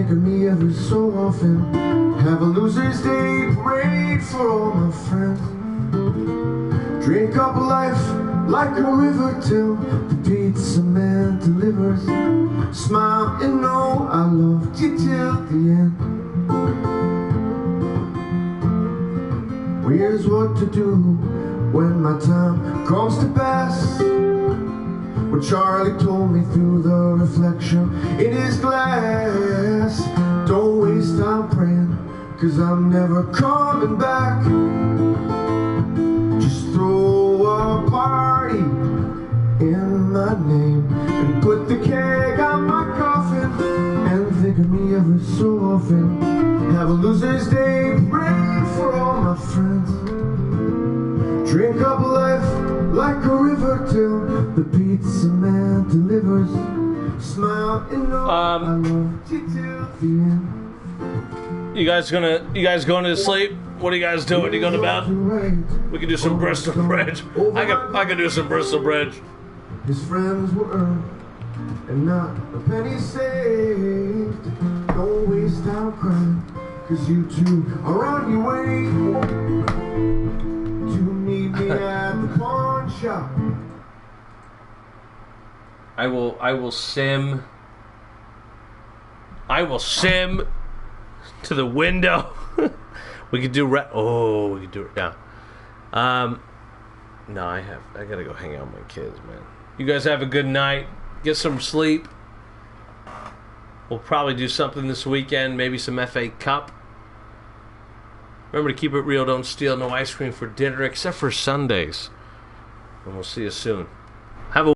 think of me every so often. Have a loser's day parade for all my friends. Drink up life like a river till the pizza man delivers. Smile and know I loved you till the end. Well, here's what to do when my time comes to pass. What Charlie told me through the reflection in his glass. Don't waste time praying, 'cause I'm never coming back. Just throw a party in my name and put the keg on my coffin. And think of me every so often. Have a loser's day, pray for all my friends. Drink up life like a river till the pizza man delivers. Smile and know I love you till the end. You guys going to sleep? What are you guys doing? You going to bed? We can do some Bristol Bridge. I can do some Bristol Bridge. His friends were earned and not a penny saved. Don't waste time crying, 'cause you two are on your way to meet me at the pawn shop. I will sim to the window. We could do we could do it now. No, I gotta go hang out with my kids, man. You guys have a good night. Get some sleep. We'll probably do something this weekend, maybe some FA Cup. Remember to keep it real, don't steal, no ice cream for dinner, except for Sundays. And we'll see you soon.